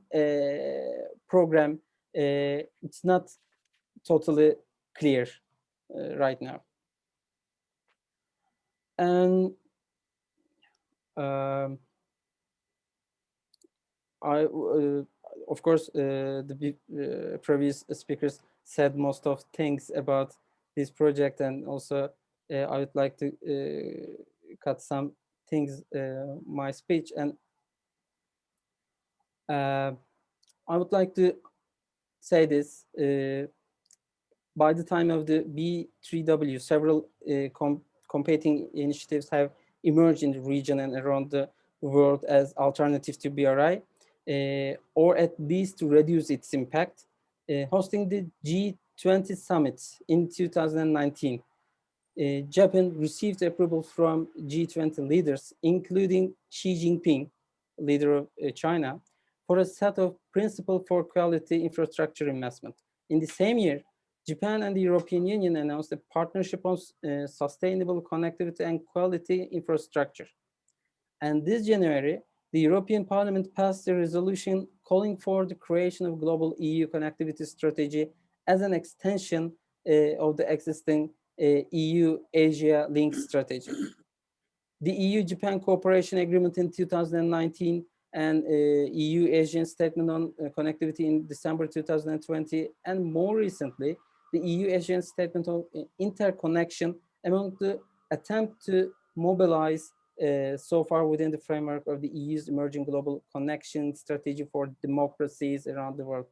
program? It's not totally clear right now. And of course, the previous speakers said most of things about this project, and also I would like to cut some things my speech, and I would like to say this. By the time of the B3W, several competing initiatives have emerged in the region and around the world as alternatives to BRI, or at least to reduce its impact. Hosting the G20 summit in 2019, Japan received approval from G20 leaders, including Xi Jinping, leader of China, for a set of principles for quality infrastructure investment. In the same year, Japan and the European Union announced a partnership on sustainable connectivity and quality infrastructure. And this January, the European Parliament passed a resolution calling for the creation of global EU connectivity strategy as an extension of the existing EU-Asia link strategy. The EU-Japan Cooperation Agreement in 2019 and EU-Asian Statement on Connectivity in December 2020, and more recently, the EU-Asian Statement on Interconnection among the attempt to mobilize so far within the framework of the EU's emerging global connection strategy for democracies around the world.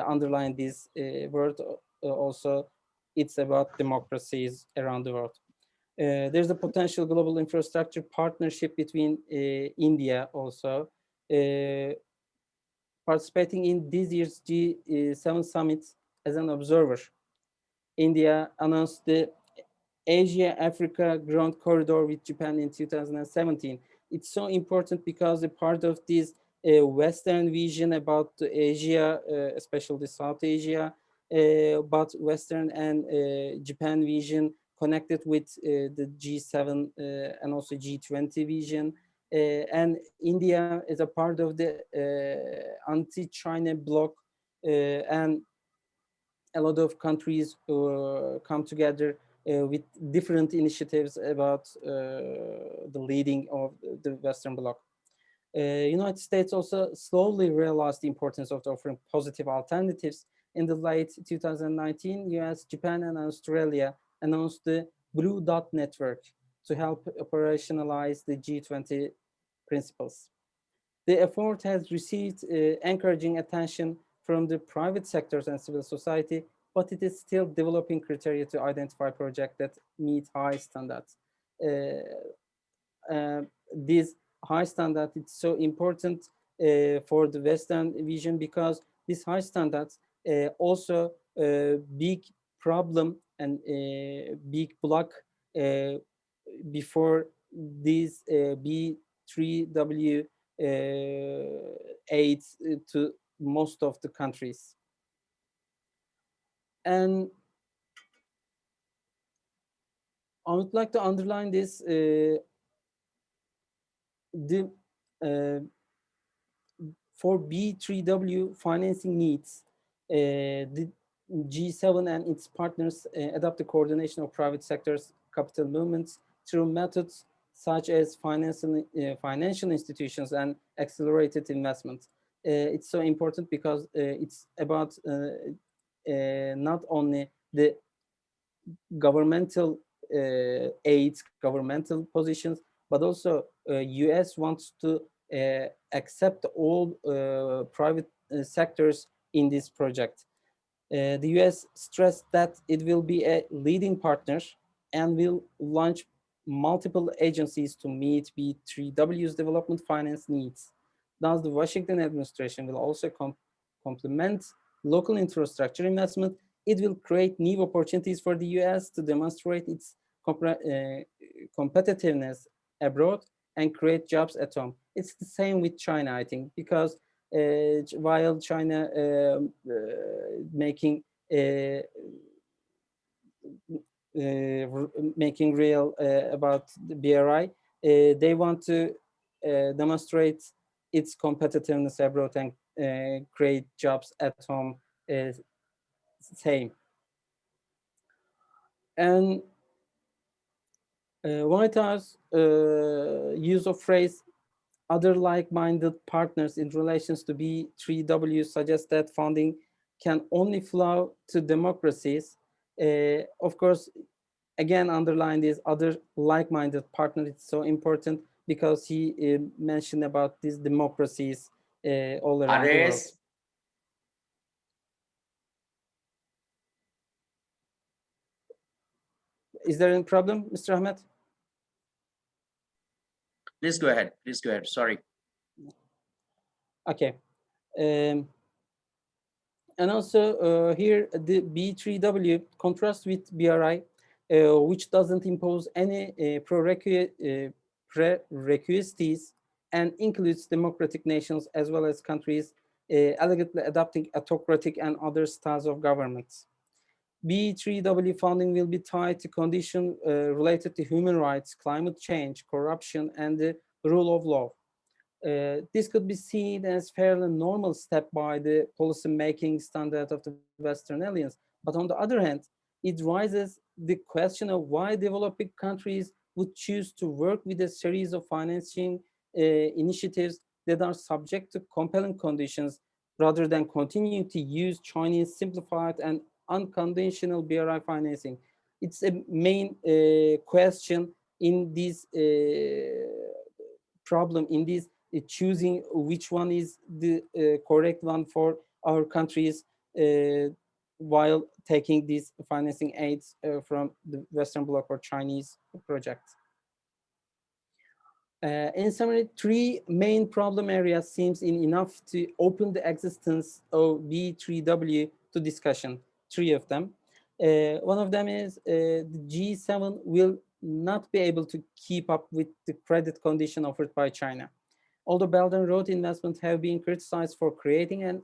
Underline this word also, it's about democracies around the world. There's a potential global infrastructure partnership between India also. Participating in this year's G7 summit as an observer. India announced the Asia-Africa Ground Corridor with Japan in 2017. It's so important because a part of this Western vision about Asia, especially South Asia, but Western and Japan vision connected with the G7 and also G20 vision. And India is a part of the anti-China bloc, and a lot of countries come together with different initiatives about the leading of the Western Bloc. United States also slowly realized the importance of offering positive alternatives. In the late 2019, US, Japan, and Australia announced the Blue Dot Network to help operationalize the G20 principles. The effort has received encouraging attention from the private sectors and civil society, but it is still developing criteria to identify projects that meet high standards. This high standard is so important for the Western vision because this high standards also big problem and big block before this B3W aids to most of the countries. And I would like to underline this, for B3W financing needs, the G7 and its partners adopt the coordination of private sector's capital movements through methods such as financial institutions and accelerated investment. It's so important because it's about not only the governmental aids, governmental positions, but also US wants to accept all private sectors in this project. The US stressed that it will be a leading partner and will launch multiple agencies to meet B3W's development finance needs. Thus, the Washington administration will also complement local infrastructure investment. It will create new opportunities for the US to demonstrate its competitiveness abroad and create jobs at home. It's the same with China, I think, because while China making real about the BRI, they want to demonstrate its competitiveness abroad and create jobs at home. Same. And White House use of phrase other like-minded partners in relations to B3W suggests that funding can only flow to democracies. Of course, again, underline this other like-minded partner. It's so important because he mentioned about these democracies all around the world. Is there any problem, Mr. Ahmed? Please go ahead. Please go ahead. Sorry. Okay. And also here, the B3W contrasts with BRI, which doesn't impose any prerequisites and includes democratic nations as well as countries allegedly adopting autocratic and other styles of governments. B3W funding will be tied to conditions related to human rights, climate change, corruption, and the rule of law. This could be seen as fairly normal step by the policy-making standard of the Western alliance. But on the other hand, it raises the question of why developing countries would choose to work with a series of financing initiatives that are subject to compelling conditions rather than continuing to use Chinese simplified and unconventional BRI financing. It's a main question in this problem, in this choosing which one is the correct one for our countries while taking these financing aids from the Western Bloc or Chinese projects. In summary, three main problem areas seems enough to open the existence of B3W to discussion, three of them. One of them is the G7 will not be able to keep up with the credit condition offered by China. Although Belt and Road investments have been criticized for creating an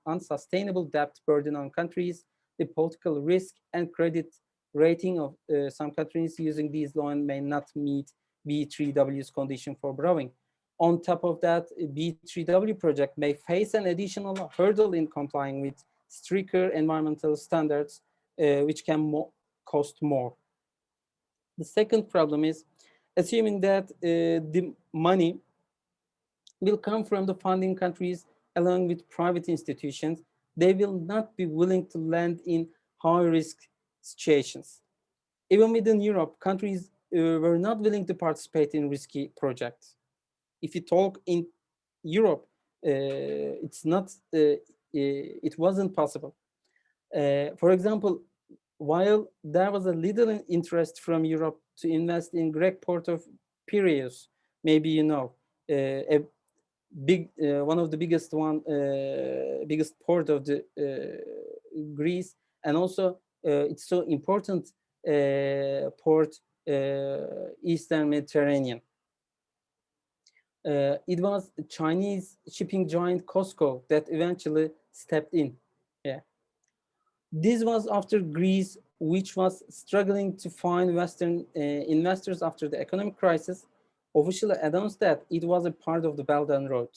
unsustainable debt burden on countries, the political risk and credit rating of some countries using these loans may not meet B3W's condition for borrowing. On top of that, B3W project may face an additional hurdle in complying with stricter environmental standards, which can cost more. The second problem is assuming that the money will come from the funding countries along with private institutions, they will not be willing to lend in high-risk situations. Even within Europe, countries were not willing to participate in risky projects. If you talk in Europe, it wasn't possible. For example, while there was a little interest from Europe to invest in Greek port of Piraeus, maybe you know, a one of the biggest port of the Greece, and also it's so important port Eastern Mediterranean. It was Chinese shipping giant COSCO that eventually stepped in. Yeah, this was after Greece, which was struggling to find Western investors after the economic crisis, officially announced that it was a part of the Belt and Road.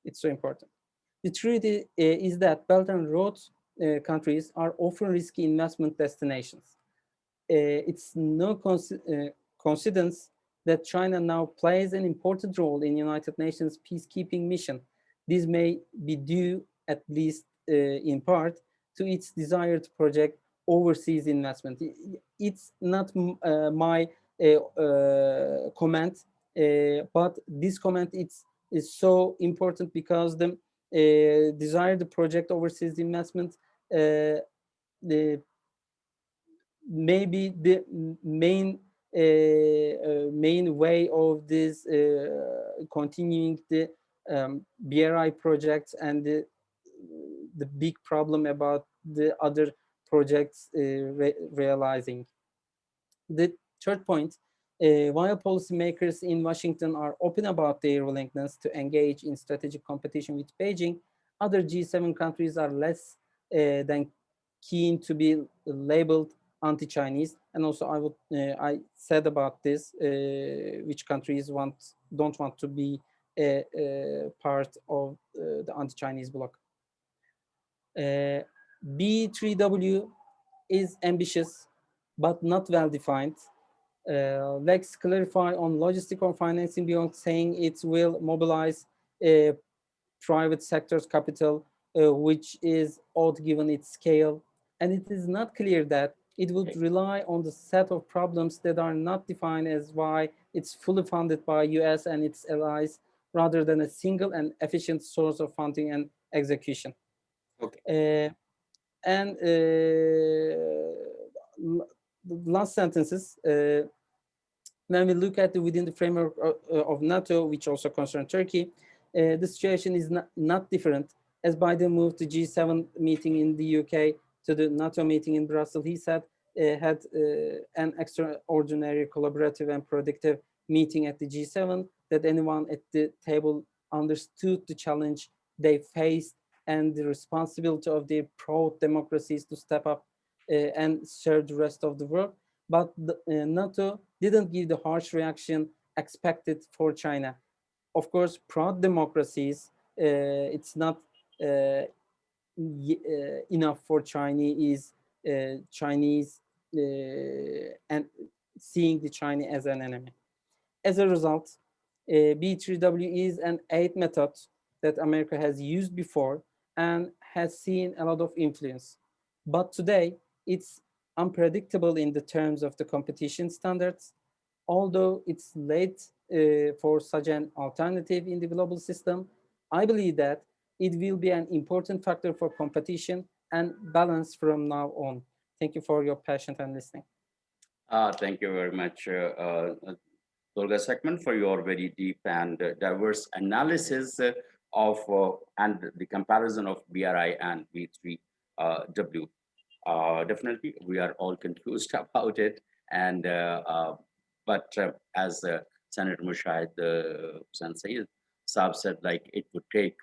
It's so important. The truth is that Belt and Road countries are often risky investment destinations. It's no coincidence that China now plays an important role in United Nations peacekeeping mission. This may be due, at least in part, to its desire to project overseas investment. It's not my comment, but this comment is so important because the desire to project overseas investment maybe the main way of this continuing the BRI projects and the big problem about the other projects realizing. The third point, while policymakers in Washington are open about their willingness to engage in strategic competition with Beijing, other G7 countries are less than keen to be labeled anti-Chinese. And also I said about this, which countries don't want to be a part of the anti-Chinese bloc. B3W is ambitious, but not well-defined. Let's clarify on logistic or financing beyond saying it will mobilize private sector's capital, which is odd given its scale. And it is not clear that it would rely on the set of problems that are not defined as why it's fully funded by US and its allies, rather than a single and efficient source of funding and execution. Okay. And last sentences, when we look at within the framework of NATO, which also concerns Turkey, the situation is not different. As Biden moved to G7 meeting in the UK to the NATO meeting in Brussels, he said had an extraordinary collaborative and productive meeting at the G7 that anyone at the table understood the challenge they faced and the responsibility of their proud democracies to step up and serve the rest of the world. But NATO didn't give the harsh reaction expected for China. Of course, proud democracies, it's not enough for Chinese and seeing the China as an enemy. As a result, B3W is an aid method that America has used before and has seen a lot of influence. But today, it's unpredictable in the terms of the competition standards. Although it's late for such an alternative in the global system, I believe that it will be an important factor for competition and balance from now on. Thank you for your patience and listening. Thank you very much, Durga Sekman, for your very deep and diverse analysis of and the comparison of BRI and B3W. Definitely, we are all confused about it, and but as Senator Mushahid Hussain Saab said, like it would take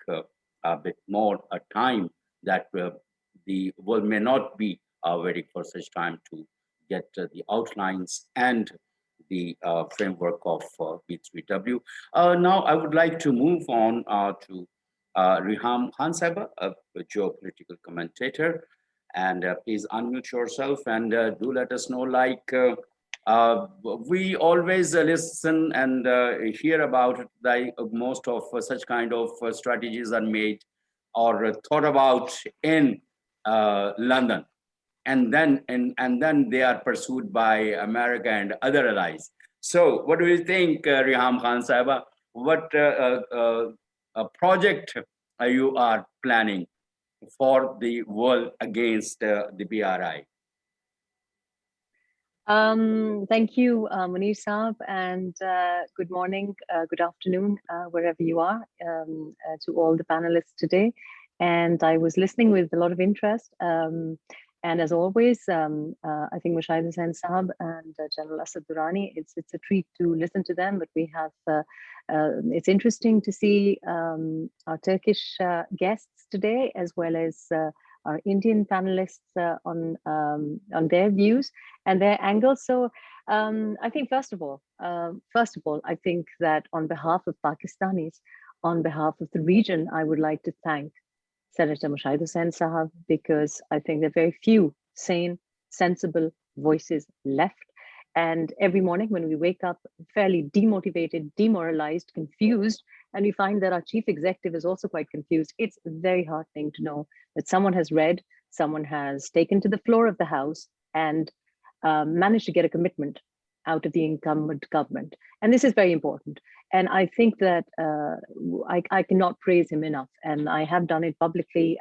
a bit more time that the world may not be waiting for such time to get the outlines and the framework of B3W. Now, I would like to move on to Riham Khan Saiba, a geopolitical commentator. And please unmute yourself and do let us know, like, we always listen and hear about it, like most of such kind of strategies are made or thought about in London. And then they are pursued by America and other allies. So what do you think, Riham Khan Saiba? What project you are planning for the world against the BRI? Thank you, Munir Saab, and good morning, good afternoon, wherever you are, to all the panelists today. And I was listening with a lot of interest. And as always, I think Mushahid Hussain Saab and General Asad Durrani, it's a treat to listen to them, but we have, it's interesting to see our Turkish guests today, as well as our Indian panelists on their views and their angles. So I think first of all, I think that on behalf of Pakistanis, on behalf of the region, I would like to thank Senator Mushahid Hussain Sahab, because I think there are very few sane, sensible voices left. And every morning when we wake up fairly demotivated, demoralized, confused, and we find that our chief executive is also quite confused, it's very heartening to know that someone has read, someone has taken to the floor of the House and managed to get a commitment out of the incumbent government. And this is very important. And I think that I cannot praise him enough. And I have done it publicly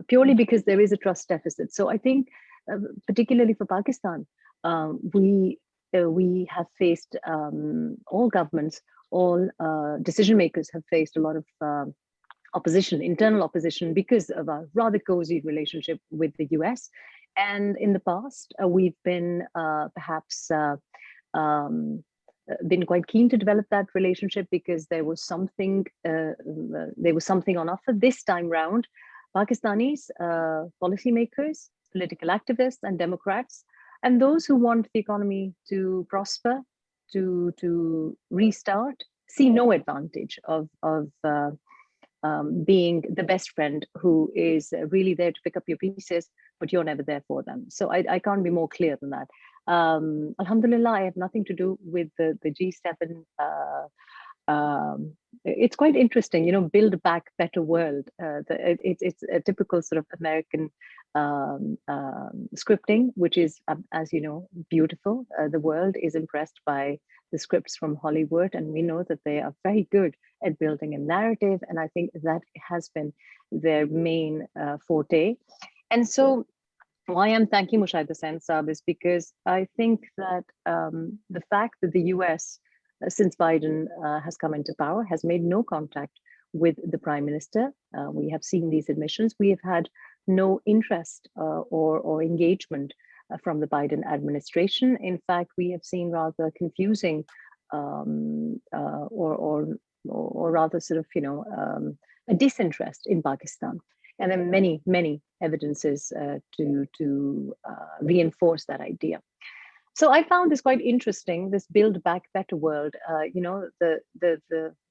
purely because there is a trust deficit. So I think particularly for Pakistan, we have faced, all governments, all decision makers have faced a lot of opposition, internal opposition, because of a rather cozy relationship with the US. And in the past, we've been perhaps been quite keen to develop that relationship because there was something on offer. This time round, Pakistanis, policymakers, political activists, and Democrats, and those who want the economy to prosper, to restart, see no advantage of being the best friend who is really there to pick up your pieces, but you're never there for them. So I can't be more clear than that. Alhamdulillah, I have nothing to do with the G7. It's quite interesting, you know, build back better world. It's a typical sort of American scripting, which is, as you know, beautiful. The world is impressed by the scripts from Hollywood, and we know that they are very good at building a narrative. And I think that has been their main forte. And so why I'm thanking Mushahid Hussain Saab is because I think that the fact that the US, since Biden has come into power, has made no contact with the Prime Minister. We have seen these admissions. We have had no interest or engagement from the Biden administration. In fact, we have seen rather confusing or rather sort of, a disinterest in Pakistan. And there are many, many evidences to reinforce that idea. So I found this quite interesting, this Build Back Better world. The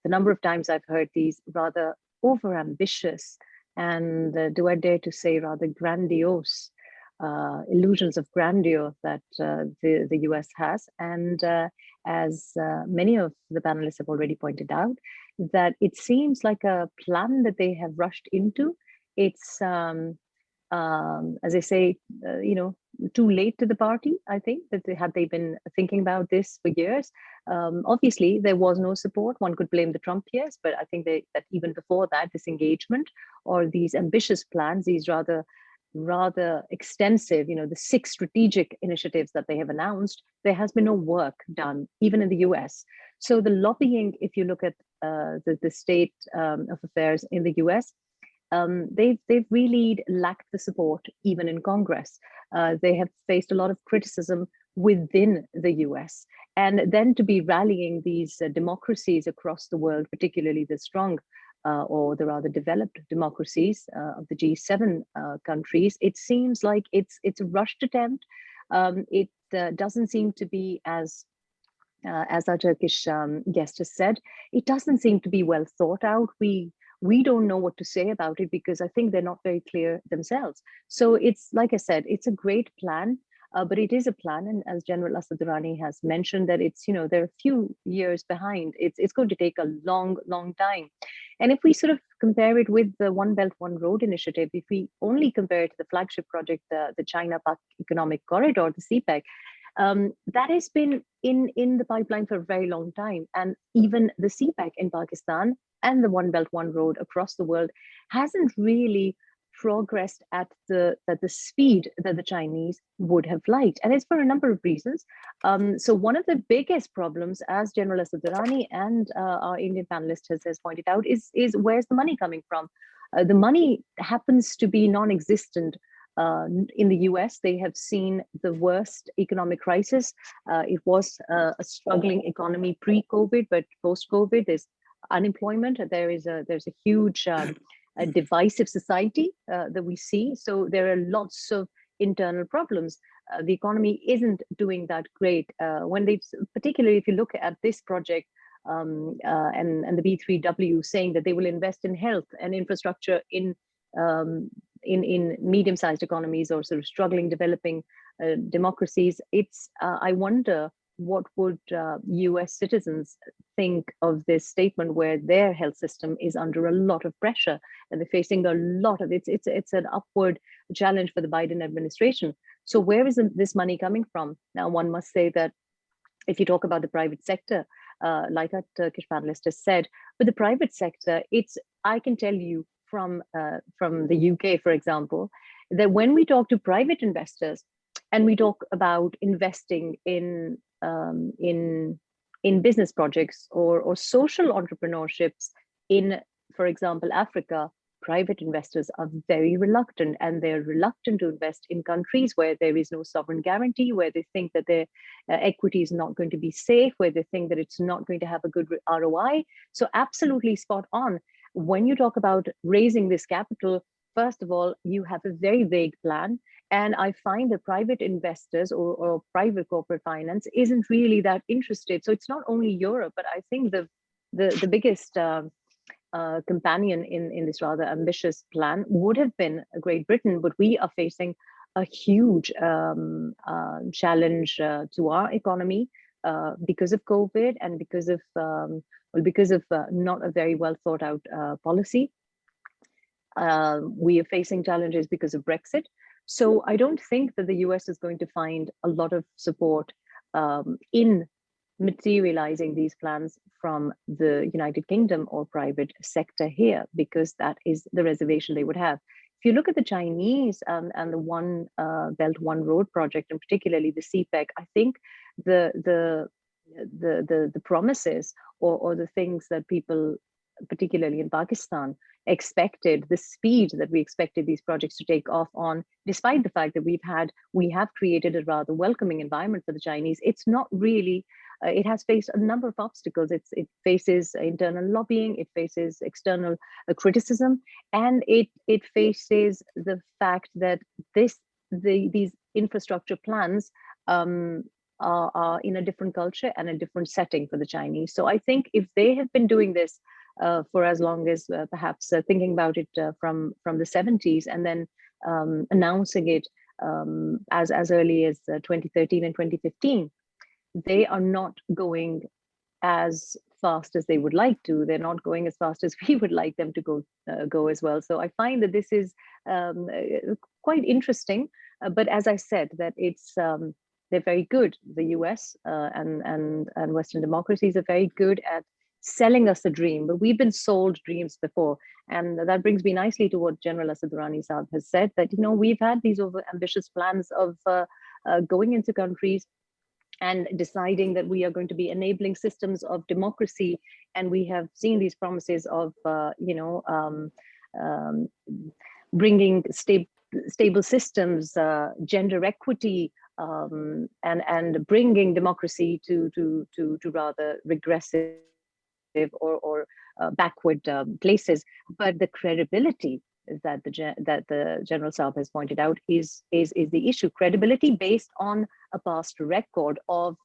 number of times I've heard these rather overambitious and do I dare to say rather grandiose illusions of grandeur that the US has. And as many of the panelists have already pointed out, that it seems like a plan that they have rushed into. It's, as I say, too late to the party. I think that had they been thinking about this for years, obviously there was no support. One could blame the Trump years, but I think that even before that, this engagement or these ambitious plans, these rather extensive, the 6 strategic initiatives that they have announced, there has been no work done, even in the US. So the lobbying, if you look at the state of affairs in the US, they've really lacked the support even in Congress. They have faced a lot of criticism within the US. And then to be rallying these democracies across the world, particularly the strong or the rather developed democracies of the G7 countries, it seems like it's a rushed attempt. It doesn't seem to be as our Turkish guest has said, it doesn't seem to be well thought out. We don't know what to say about it because I think they're not very clear themselves. So it's, like I said, it's a great plan, but it is a plan. And as General Asad Durrani has mentioned, that it's, they're a few years behind. It's going to take a long, long time. And if we sort of compare it with the One Belt, One Road initiative, if we only compare it to the flagship project, the China-Pak Economic Corridor, the CPEC, that has been in the pipeline for a very long time. And even the CPEC in Pakistan and the One Belt, One Road across the world hasn't really progressed at the speed that the Chinese would have liked. And it's for a number of reasons. So one of the biggest problems, as General Asad Durrani and our Indian panelist has pointed out, is where's the money coming from? The money happens to be non-existent. In the US, they have seen the worst economic crisis. It was a struggling economy pre-COVID, but post-COVID, there's unemployment. There's a huge a divisive society that we see. So there are lots of internal problems. The economy isn't doing that great. Particularly if you look at this project and the B3W saying that they will invest in health and infrastructure in medium-sized economies or sort of struggling, developing democracies, I wonder what would US citizens think of this statement where their health system is under a lot of pressure and they're facing a lot of it's an upward challenge for the Biden administration. So where is this money coming from? Now, one must say that if you talk about the private sector, like our Turkish panelist has said, with the private sector, I can tell you from the UK, for example, that when we talk to private investors and we talk about investing in business projects or social entrepreneurships in, for example, Africa, private investors are very reluctant, and they're reluctant to invest in countries where there is no sovereign guarantee, where they think that their equity is not going to be safe, where they think that it's not going to have a good ROI. So absolutely spot on. When you talk about raising this capital, first of all, you have a very vague plan. And I find that private investors or private corporate finance isn't really that interested. So it's not only Europe, but I think the biggest companion in this rather ambitious plan would have been Great Britain, but we are facing a huge challenge to our economy because of COVID and because of not a very well thought out policy. We are facing challenges because of Brexit. So I don't think that the US is going to find a lot of support in materializing these plans from the United Kingdom or private sector here, because that is the reservation they would have. If you look at the Chinese and the One Belt, One Road project, and particularly the CPEC, I think the promises or the things that people, particularly in Pakistan, expected, the speed that we expected these projects to take off on, despite the fact that we have created a rather welcoming environment for the Chinese, it's not really it has faced a number of obstacles. It faces internal lobbying, it faces external criticism, and it faces the fact that these infrastructure plans are in a different culture and a different setting for the Chinese. So I think if they have been doing this for as long as perhaps thinking about it from the 70s, and then announcing it as early as 2013 and 2015, they are not going as fast as they would like to. They're not going as fast as we would like them to go as well. So I find that this is quite interesting. But as I said, that it's they're very good. The US and Western democracies are very good at selling us a dream, but we've been sold dreams before. And that brings me nicely to what General Asad Durrani Saab has said, that, we've had these over ambitious plans of going into countries and deciding that we are going to be enabling systems of democracy. And we have seen these promises of, bringing stable systems, gender equity, and bringing democracy to rather regressive or backward places. But the credibility that the General Saab has pointed out is the issue. Credibility based on a past record of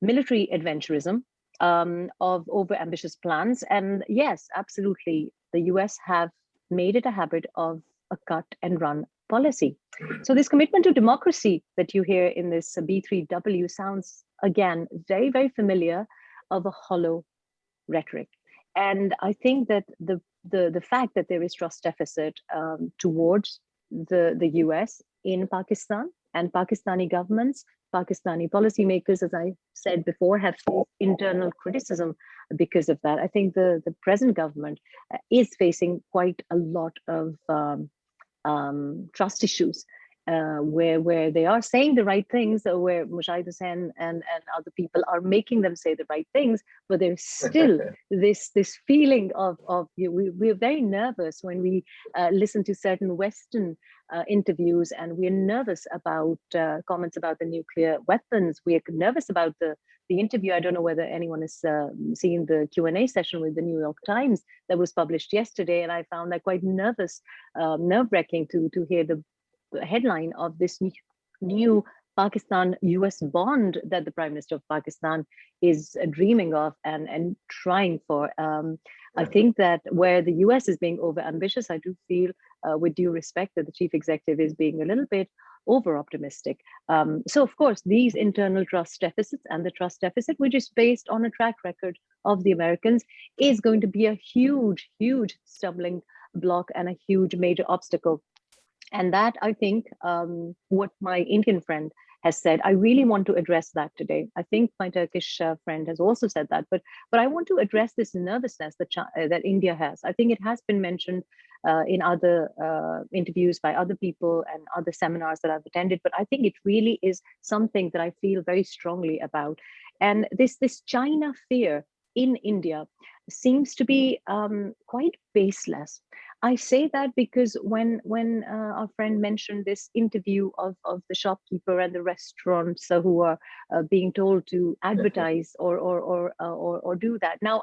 military adventurism, of overambitious plans. And yes, absolutely, the US have made it a habit of a cut and run policy. So this commitment to democracy that you hear in this B3W sounds, again, very, very familiar, of a hollow rhetoric. And I think that the fact that there is trust deficit towards the US in Pakistan, and Pakistani governments, Pakistani policymakers, as I said before, have faced internal criticism because of that. I think the present government is facing quite a lot of trust issues, where they are saying the right things, where Mushahid Hussain and other people are making them say the right things, but there's still this feeling of we're very nervous when we listen to certain Western interviews, and we're nervous about comments about the nuclear weapons. We're nervous about the interview. I don't know whether anyone has seen the Q&A session with the New York Times that was published yesterday, and I found that quite nerve-wracking to hear the headline of this new Pakistan-US bond that the Prime Minister of Pakistan is dreaming of and trying for. I think that where the US is being over-ambitious, I do feel, with due respect, that the Chief Executive is being a little bit over-optimistic. So, of course, these internal trust deficits and the trust deficit, which is based on a track record of the Americans, is going to be a huge, huge stumbling block and a huge major obstacle. And that, I think, what my Indian friend has said, I really want to address that today. I think my Turkish friend has also said that, but I want to address this nervousness that India has. I think it has been mentioned in other interviews by other people and other seminars that I've attended, but I think it really is something that I feel very strongly about. And this China fear in India seems to be quite baseless. I say that because when our friend mentioned this interview of the shopkeeper and the restaurants who are being told to advertise or do that. Now,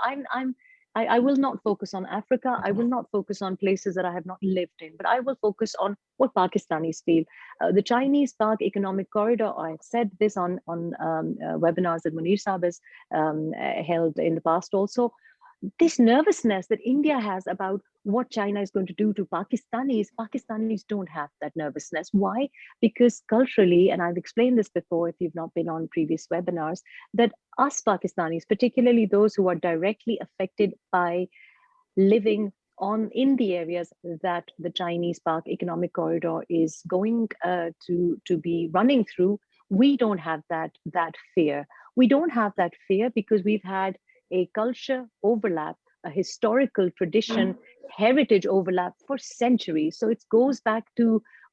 I will not focus on Africa. I will not focus on places that I have not lived in, but I will focus on what Pakistanis feel. The Chinese-Pak Economic Corridor, I've said this on webinars that Munir Saab has held in the past also. This nervousness that India has about what China is going to do to Pakistanis don't have that nervousness. Why? Because culturally, and I've explained this before if you've not been on previous webinars, that us Pakistanis, particularly those who are directly affected by living in the areas that the Chinese-Pak Economic Corridor is going to be running through, we don't have that fear. We don't have that fear because we've had a culture overlap, a historical tradition, heritage overlap for centuries. So it goes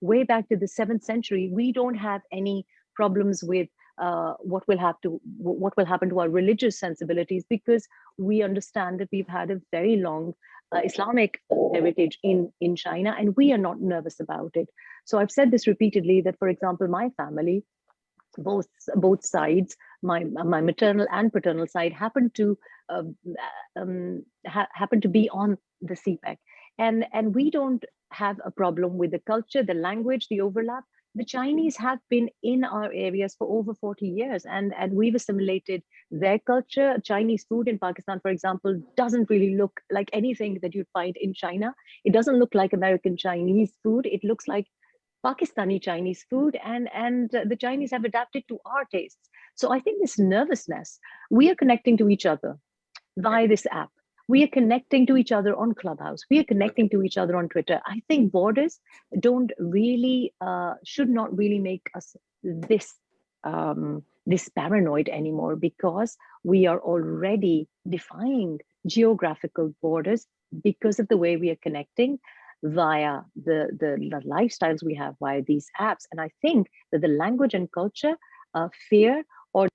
way back to the 7th century. We don't have any problems with what will happen to our religious sensibilities, because we understand that we've had a very long Islamic heritage in China, and we are not nervous about it. So I've said this repeatedly, that, for example, my family, both sides, my maternal and paternal side um, happen to be on the CPEC, and we don't have a problem with the culture, the language, the overlap. The Chinese have been in our areas for over 40 years, and we've assimilated their culture. Chinese food in Pakistan, for example, doesn't really look like anything that you'd find in China. It doesn't look like American Chinese food. It looks like Pakistani Chinese food, and the Chinese have adapted to our tastes. So I think this nervousness, we are connecting to each other via this app. We are connecting to each other on Clubhouse. We are connecting to each other on Twitter. I think borders don't really should not really make us this this paranoid anymore, because we are already defying geographical borders because of the way we are connecting via the lifestyles we have via these apps. And I think that the language and culture fear or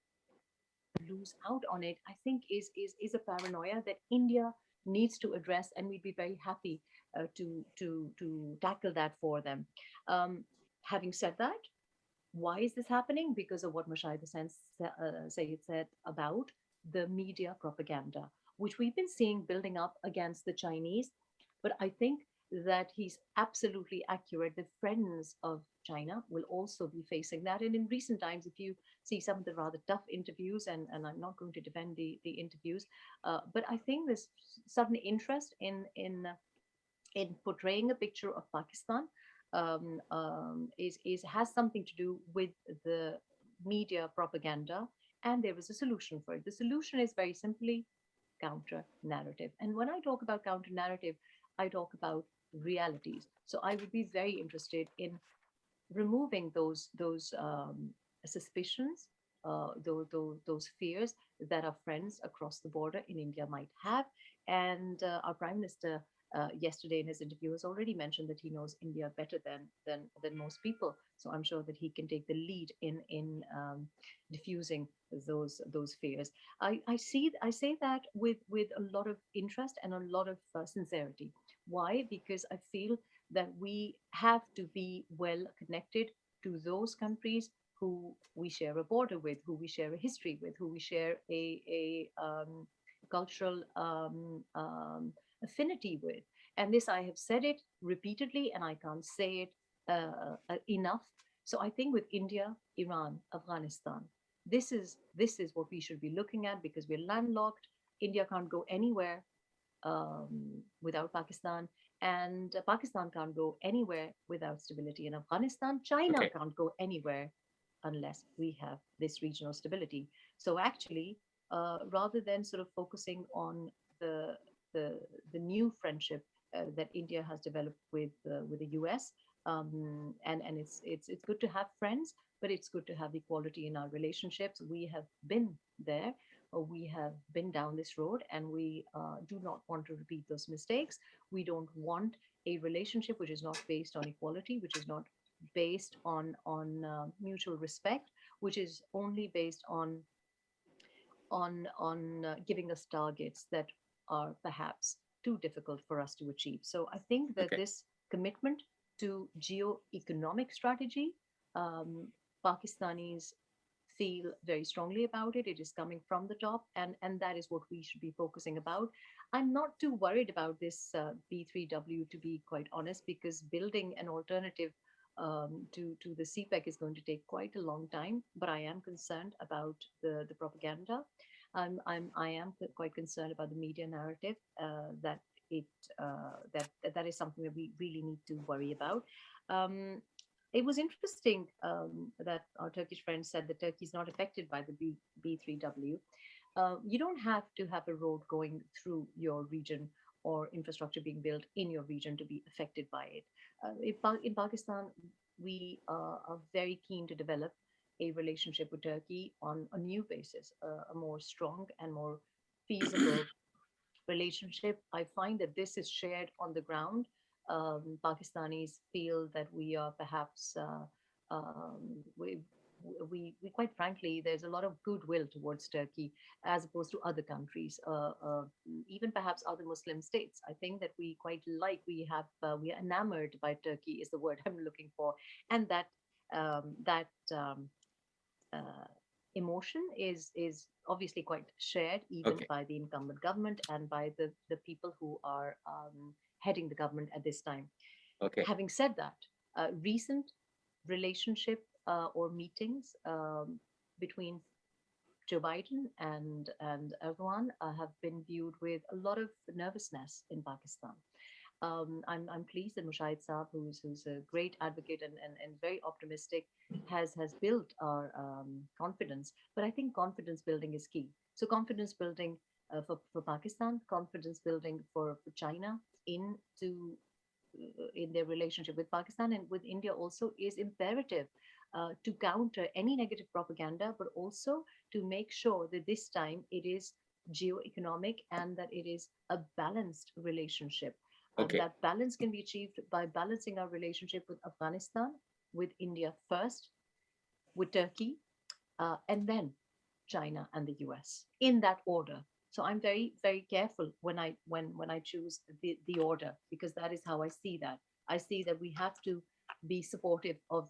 lose out on it, I think is a paranoia that India needs to address, and we'd be very happy to tackle that for them. Having said that, why is this happening? Because of what Mushaida Sayyid said about the media propaganda, which we've been seeing building up against the Chinese. But I think that he's absolutely accurate. The friends of China will also be facing that. And in recent times, if you see some of the rather tough interviews, and I'm not going to defend the interviews, but I think this sudden interest in portraying a picture of Pakistan is has something to do with the media propaganda, and there is a solution for it. The solution is very simply counter narrative. And when I talk about counter narrative, I talk about realities. So I would be very interested in removing those suspicions, those fears that our friends across the border in India might have. And our Prime Minister yesterday in his interview has already mentioned that he knows India better than most people. So I'm sure that he can take the lead in diffusing those fears. I say that with a lot of interest and a lot of sincerity. Why? Because I feel that we have to be well connected to those countries who we share a border with, who we share a history with, who we share a cultural affinity with. And this, I have said it repeatedly, and I can't say it enough. So I think with India, Iran, Afghanistan, this is what we should be looking at, because we're landlocked. India can't go anywhere without Pakistan, and Pakistan can't go anywhere without stability in Afghanistan. China Okay. can't go anywhere unless we have this regional stability. So actually, rather than sort of focusing on the new friendship that India has developed with the US, and it's good to have friends, but it's good to have equality in our relationships. We have been there. We have been down this road, and we do not want to repeat those mistakes. We don't want a relationship which is not based on equality, which is not based on mutual respect, which is only based on giving us targets that are perhaps too difficult for us to achieve. So I think that Okay. this commitment to geo-economic strategy, Pakistanis feel very strongly about it. It is coming from the top, and that is what we should be focusing about. I'm not too worried about this B3W, to be quite honest, because building an alternative to the CPEC is going to take quite a long time. But I am concerned about the propaganda. I am quite concerned about the media narrative that it that is something that we really need to worry about. It was interesting that our Turkish friend said that Turkey is not affected by the B3W. You don't have to have a road going through your region or infrastructure being built in your region to be affected by it. In Pakistan, we are very keen to develop a relationship with Turkey on a new basis, a more strong and more feasible relationship. I find that this is shared on the ground. Pakistanis feel that we are perhaps, we quite frankly, there's a lot of goodwill towards Turkey as opposed to other countries, even perhaps other Muslim states. I think that we quite like, we are enamored by Turkey is the word I'm looking for, and that emotion is obviously quite shared even Okay. by the incumbent government and by the people who are heading the government at this time. Okay. Having said that, recent relationship or meetings between Joe Biden and Erdogan have been viewed with a lot of nervousness in Pakistan. I'm pleased that Mushahid Saab, who's a great advocate and very optimistic, has built our confidence. But I think confidence building is key. So confidence building for Pakistan, confidence building for China in their relationship with Pakistan and with India also is imperative to counter any negative propaganda, but also to make sure that this time it is geo-economic and that it is a balanced relationship. And Okay. that balance can be achieved by balancing our relationship with Afghanistan, with India first, with Turkey, and then China and the US in that order. So I'm very, very careful when I choose the order, because that is how I see that. I see that we have to be supportive of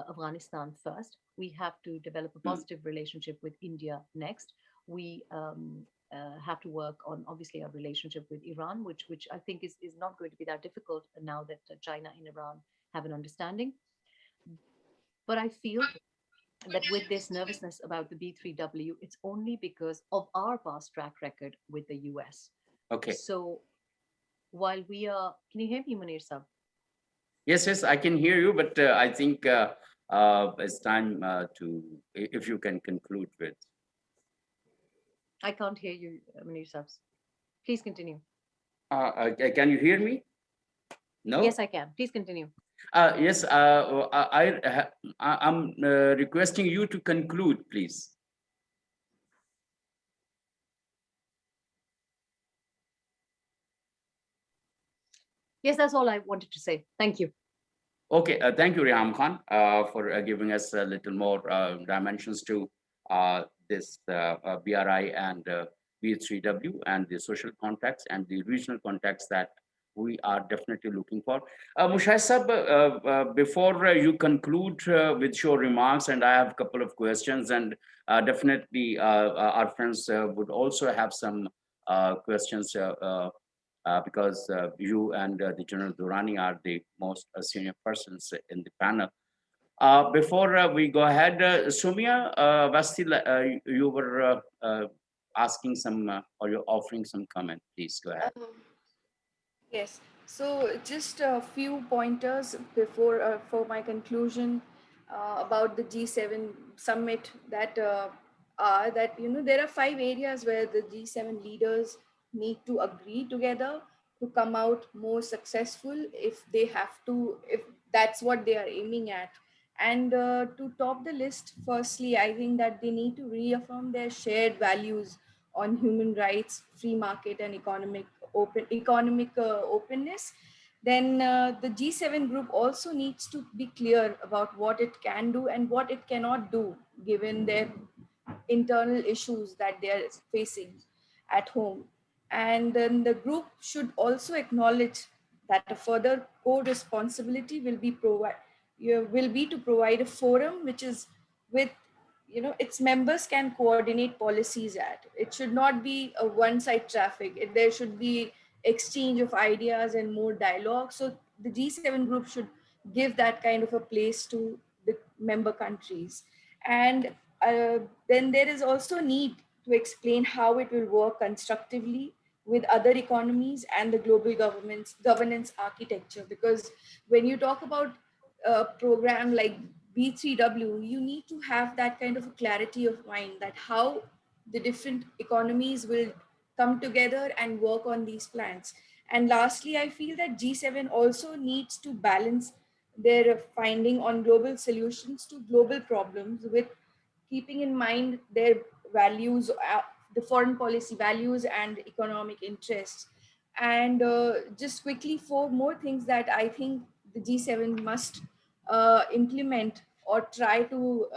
Afghanistan first. We have to develop a Mm. positive relationship with India next. We have to work on obviously our relationship with Iran, which I think is not going to be that difficult now that China and Iran have an understanding. But I feel that with this nervousness about the B3W, it's only because of our past track record with the US. Okay. So while we are, can you hear me, Munir Sab? Yes, yes, I can hear you, but I think it's time if you can conclude with. I can't hear you, Munir Sab. Please continue. Can you hear me? No? Yes, I can. Please continue. Yes, I'm requesting you to conclude, please. Yes, that's all I wanted to say. Thank you. Okay, thank you, Riham Khan, for giving us a little more dimensions to this BRI and B3W and the social context and the regional context that we are definitely looking for. Mushahid Sab, before you conclude with your remarks, and I have a couple of questions, and definitely our friends would also have some questions because you and the General Durrani are the most senior persons in the panel. Before we go ahead, Sumia, Vastil, you were asking some, or you're offering some comment. Please go ahead. Yes. So just a few pointers before for my conclusion about the G7 summit that are that there are 5 areas where the G7 leaders need to agree together to come out more successful if they have to, if that's what they are aiming at. And to top the list, firstly, I think that they need to reaffirm their shared values on human rights, free market, and economic openness. Then the G7 group also needs to be clear about what it can do and what it cannot do, given their internal issues that they are facing at home. And then the group should also acknowledge that a further core responsibility will be to provide a forum which is with its members can coordinate policies at. It should not be a one-side traffic. There should be exchange of ideas and more dialogue. So the G7 group should give that kind of a place to the member countries. And then there is also need to explain how it will work constructively with other economies and the global governance architecture. Because when you talk about a program like B3W, you need to have that kind of a clarity of mind that how the different economies will come together and work on these plans. And lastly, I feel that G7 also needs to balance their finding on global solutions to global problems with keeping in mind their values, the foreign policy values and economic interests. And just quickly, four more things that I think the G7 must implement or try to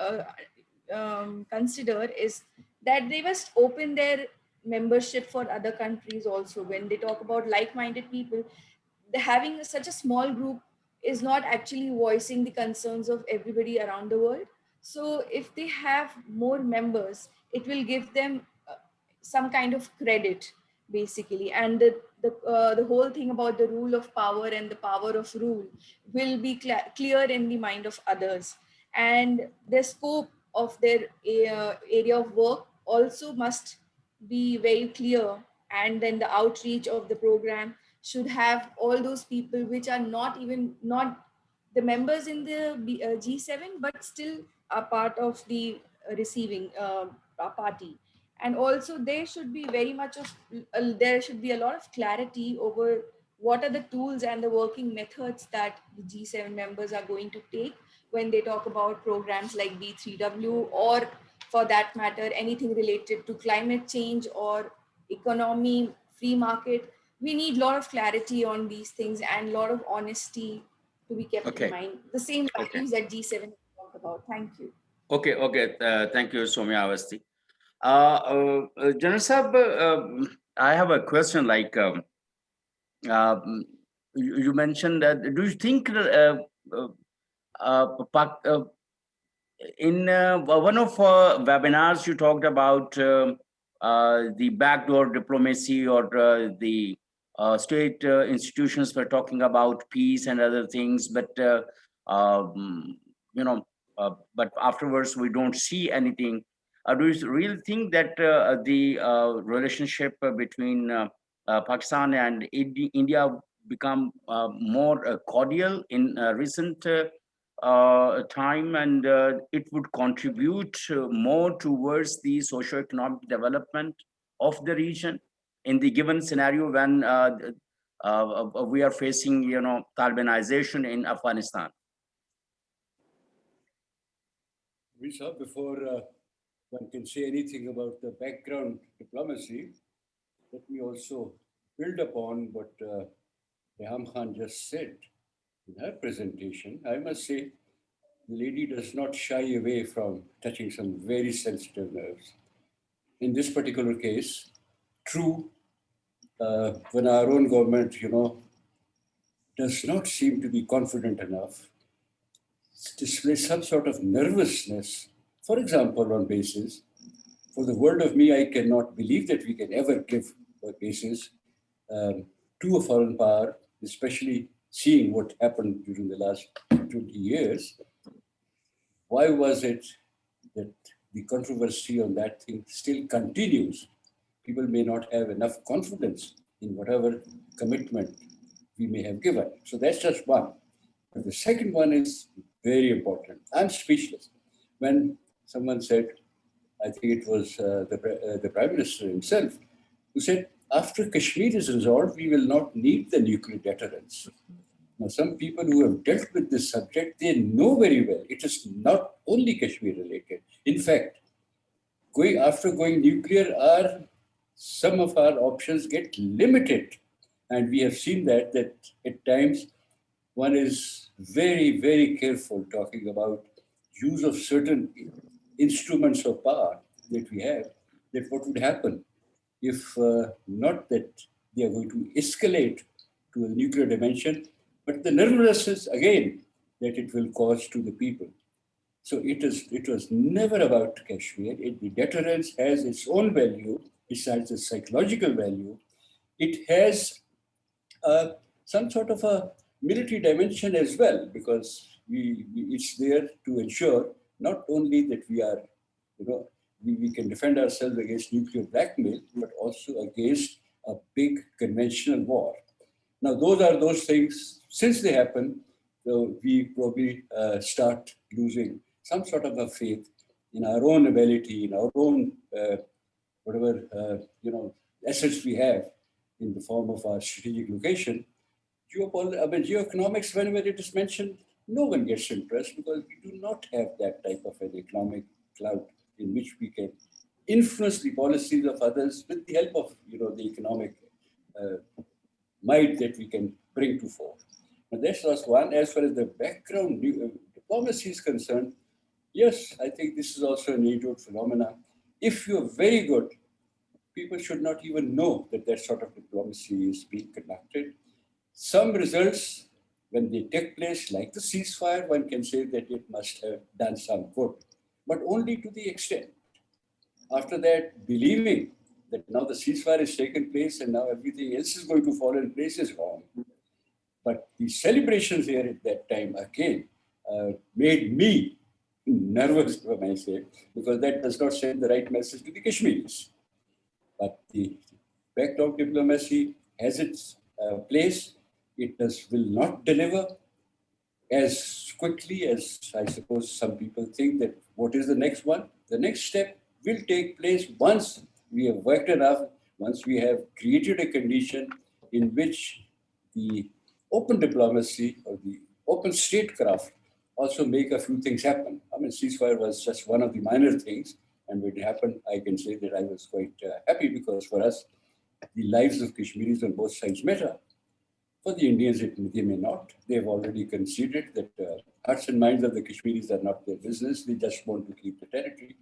consider is that they must open their membership for other countries also. When they talk about like-minded people, having such a small group is not actually voicing the concerns of everybody around the world. So if they have more members, it will give them some kind of credit, basically. And the whole thing about the rule of power and the power of rule will be clear in the mind of others. And the scope of their area of work also must be very clear. And then the outreach of the program should have all those people which are not the members in the G7, but still are part of the receiving party. And also there should be very much of there should be a lot of clarity over what are the tools and the working methods that the G7 members are going to take when they talk about programs like B3W, or for that matter anything related to climate change or economy, free market. We need a lot of clarity on these things and a lot of honesty to be kept in Okay. mind. The same Okay. values that G7 talk about. Thank you. Okay. Okay. Thank you, Soumya Avasti. General Sahab, I have a question. Like you mentioned that. Do you think uh, in one of webinars you talked about the backdoor diplomacy, or the state institutions were talking about peace and other things, but you know, but afterwards we don't see anything. Do you really think that the relationship between Pakistan and India become more cordial in recent time, and it would contribute more towards the socio-economic development of the region in the given scenario when we are facing, you know, Talibanization in Afghanistan? We saw before one can say anything about the background diplomacy. Let me also build upon what Reham Khan just said in her presentation. I must say, the lady does not shy away from touching some very sensitive nerves. In this particular case, true, when our own government, does not seem to be confident enough, displays some sort of nervousness, for example, on basis, for the world of me, I cannot believe that we can ever give a basis to a foreign power, especially seeing what happened during the last 20 years. Why was it that the controversy on that thing still continues? People may not have enough confidence in whatever commitment we may have given. So that's just one. But the second one is very important. I'm speechless. When someone said, I think it was the Prime Minister himself, who said, after Kashmir is resolved, we will not need the nuclear deterrence. Now, some people who have dealt with this subject, they know very well it is not only Kashmir related. In fact, after going nuclear, some of our options get limited. And we have seen that at times one is very, very careful talking about use of certain instruments of power that we have, that what would happen if not that they are going to escalate to a nuclear dimension, but the nervousness again that it will cause to the people. So it was never about Kashmir. The deterrence has its own value besides the psychological value. It has some sort of a military dimension as well, because it's there to ensure not only that we are, we can defend ourselves against nuclear blackmail, but also against a big conventional war. Now, those are those things, since they happen, we probably start losing some sort of a faith in our own ability, in our own, assets we have in the form of our strategic location. Geoeconomics, whenever it is mentioned, no one gets interest because we do not have that type of an economic clout in which we can influence the policies of others with the help of, the economic might that we can bring to fore. Now, that's just one. As far as the background diplomacy is concerned, yes, I think this is also an age-old phenomenon. If you're very good, people should not even know that that sort of diplomacy is being conducted. Some results, when they take place, like the ceasefire, one can say that it must have done some good. but only to the extent. After that, believing that now the ceasefire has taken place and now everything else is going to fall in place is wrong. But the celebrations here at that time again made me nervous, if I may say, because that does not send the right message to the Kashmiris. But the backdrop diplomacy has its place. It will not deliver as quickly as I suppose some people think that what is the next one? The next step will take place once we have worked enough, once we have created a condition in which the open diplomacy or the open statecraft also make a few things happen. I mean, ceasefire was just one of the minor things. And when it happened, I can say that I was quite happy because for us, the lives of Kashmiris on both sides matter. For the Indians, they may not. They have already conceded that hearts and minds of the Kashmiris are not their business. They just want to keep the territory.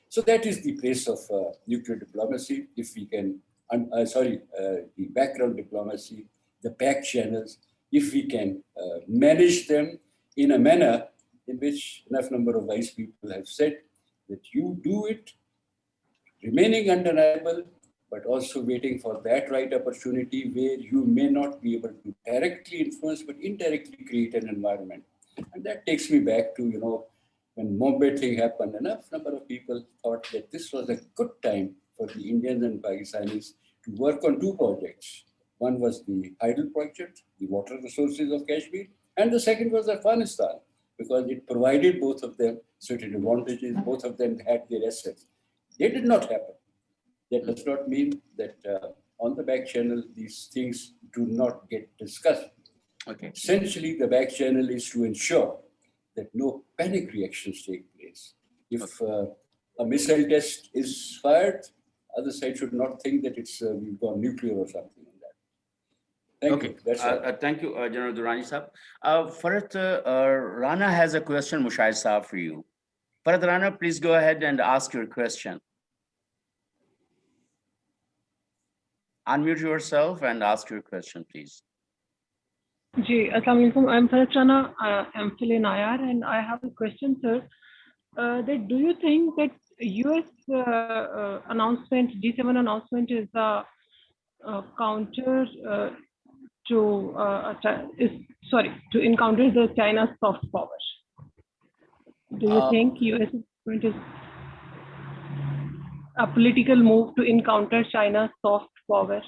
So that is the place of nuclear diplomacy. If we can, the background diplomacy, the back channels, if we can manage them in a manner in which enough number of wise people have said that you do it, remaining undeniable, but also waiting for that right opportunity where you may not be able to directly influence, but indirectly create an environment. And that takes me back to, when Mumbai thing happened, enough number of people thought that this was a good time for the Indians and Pakistanis to work on two projects. One was the Hydel project, the water resources of Kashmir, and the second was Afghanistan, because it provided both of them certain advantages, both of them had their assets. They did not happen. That does not mean that on the back channel, these things do not get discussed. Okay. Essentially, the back channel is to ensure that no panic reactions take place. If a missile test is fired, other side should not think that it's we've gone nuclear or something like that. Thank you. That's all. Thank you, General Durrani Saab. Farhat Rana has a question, Mushahid Saab, for you. Farhat Rana, please go ahead and ask your question. Unmute yourself and ask your question, please. Assalamualaikum. I'm Farhat Rana, MPhil in IR, and I have a question, sir. That do you think that US announcement, G7 announcement, is a counter to encounter the China's soft power? Do you think US announcement is a political move to encounter China's soft power?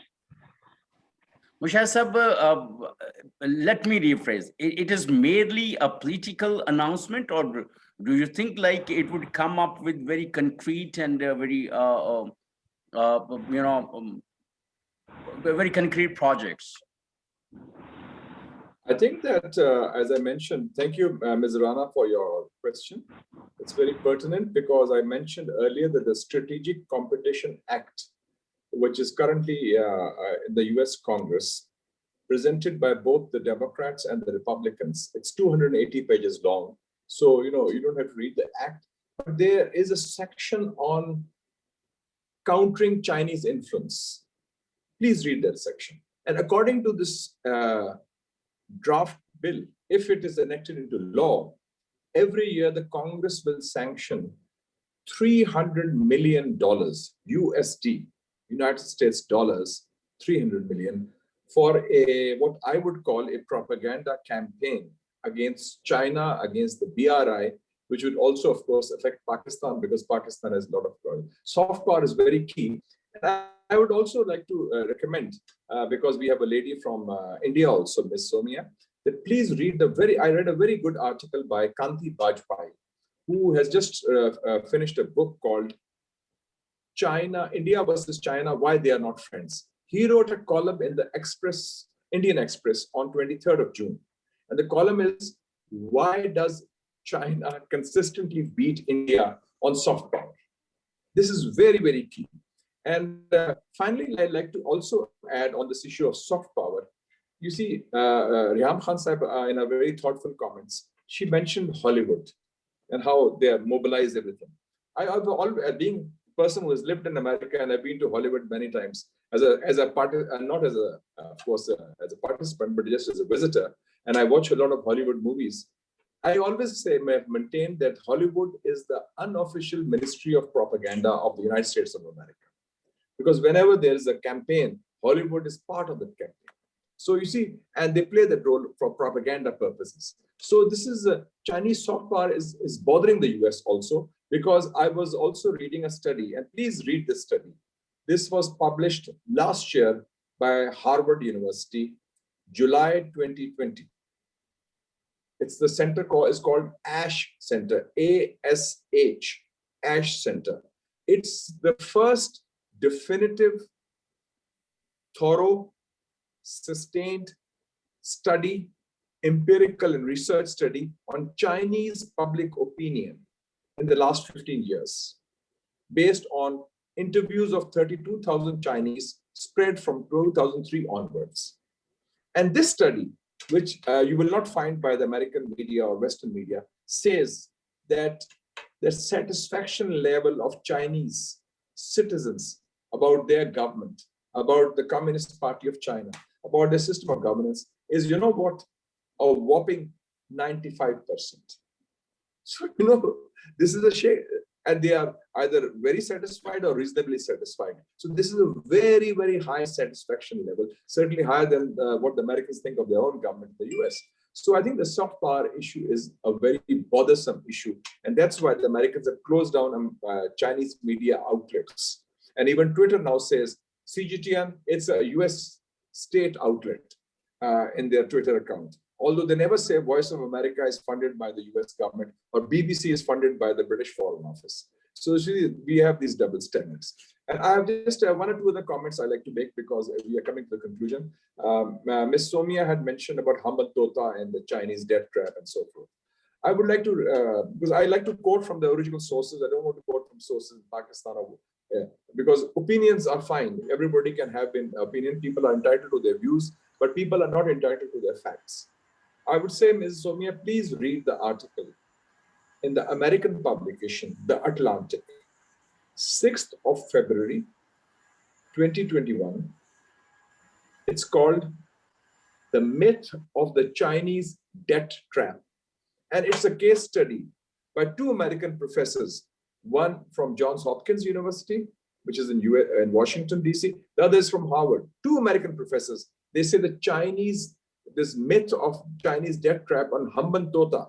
Mushahid Saab, let me rephrase. It is merely a political announcement, or do you think like it would come up with very concrete and very concrete projects? I think that, as I mentioned, thank you, Ms. Rana, for your question. It's very pertinent because I mentioned earlier that the Strategic Competition Act, which is currently in the US Congress, presented by both the Democrats and the Republicans. It's 280 pages long. So, you don't have to read the act, but there is a section on countering Chinese influence. Please read that section. And according to this draft bill, if it is enacted into law, every year the Congress will sanction $300 million USD, United States dollars, 300 million, for what I would call a propaganda campaign against China, against the BRI, which would also, of course, affect Pakistan because Pakistan has a lot of soft power is very key. And I would also like to recommend, because we have a lady from India also, Ms. Somia, that please read I read a very good article by Kanti Bajpai, who has just finished a book called India versus China, Why They Are Not Friends. He wrote a column in the Indian Express on 23rd of June. And the column is, why does China consistently beat India on soft power? This is very, very key. And finally, I'd like to also add on this issue of soft power. You see, Riham Khan Sahib, in a very thoughtful comments, she mentioned Hollywood and how they have mobilized everything. I've always, being a person who has lived in America, and I've been to Hollywood many times as a part, not as a, of course, as a participant, but just as a visitor. And I watch a lot of Hollywood movies. I always say, maintain that Hollywood is the unofficial ministry of propaganda of the United States of America. Because whenever there is a campaign, Hollywood is part of the campaign. So you see, and they play that role for propaganda purposes. So this is Chinese soft power is bothering the US also, because I was also reading a study, and please read this study. This was published last year by Harvard University, July 2020. It's the center is called ASH Center, A-S-H, ASH Center. It's the first definitive, thorough, sustained study, empirical and research study on Chinese public opinion in the last 15 years, based on interviews of 32,000 Chinese spread from 2003 onwards. And this study, which you will not find by the American media or Western media, says that the satisfaction level of Chinese citizens about their government, about the Communist Party of China, about the system of governance is, you know what, a whopping 95%. So, you know, this is a shame. And they are either very satisfied or reasonably satisfied. So this is a very, very high satisfaction level, certainly higher than what the Americans think of their own government in the US. So I think the soft power issue is a very bothersome issue. And that's why the Americans have closed down Chinese media outlets. And even Twitter now says, CGTN, it's a US state outlet in their Twitter account. Although they never say Voice of America is funded by the US government or BBC is funded by the British Foreign Office. So we have these double standards. And I have just one or two other comments I like to make because we are coming to the conclusion. Ms. Somia had mentioned about Hambantota and the Chinese death trap and so forth. I would like to, because I like to quote from the original sources. I don't want to quote from sources in Pakistan because opinions are fine. Everybody can have an opinion. People are entitled to their views, but people are not entitled to their facts. I would say, Ms. Somia, please read the article in the American publication, The Atlantic, 6th of February, 2021. It's called The Myth of the Chinese Debt Trap. And it's a case study by two American professors, one from Johns Hopkins University, which is in Washington, DC. The other is from Harvard. Two American professors. They say the this myth of Chinese debt trap on Hambantota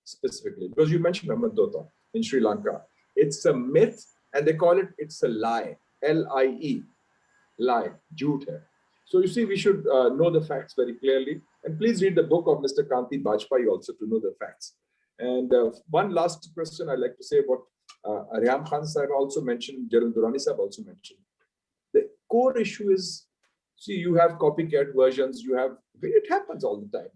specifically, because you mentioned Hambantota in Sri Lanka. It's a myth, and they call it's a lie, L-I-E, lie, jhoot hai. So you see, we should know the facts very clearly. And please read the book of Mr. Kanti Bajpai also to know the facts. And one last question I'd like to say about Aryam Khan Sahib also mentioned, Jaran Durrani Sahib also mentioned. The core issue is, see, you have copycat versions, it happens all the time.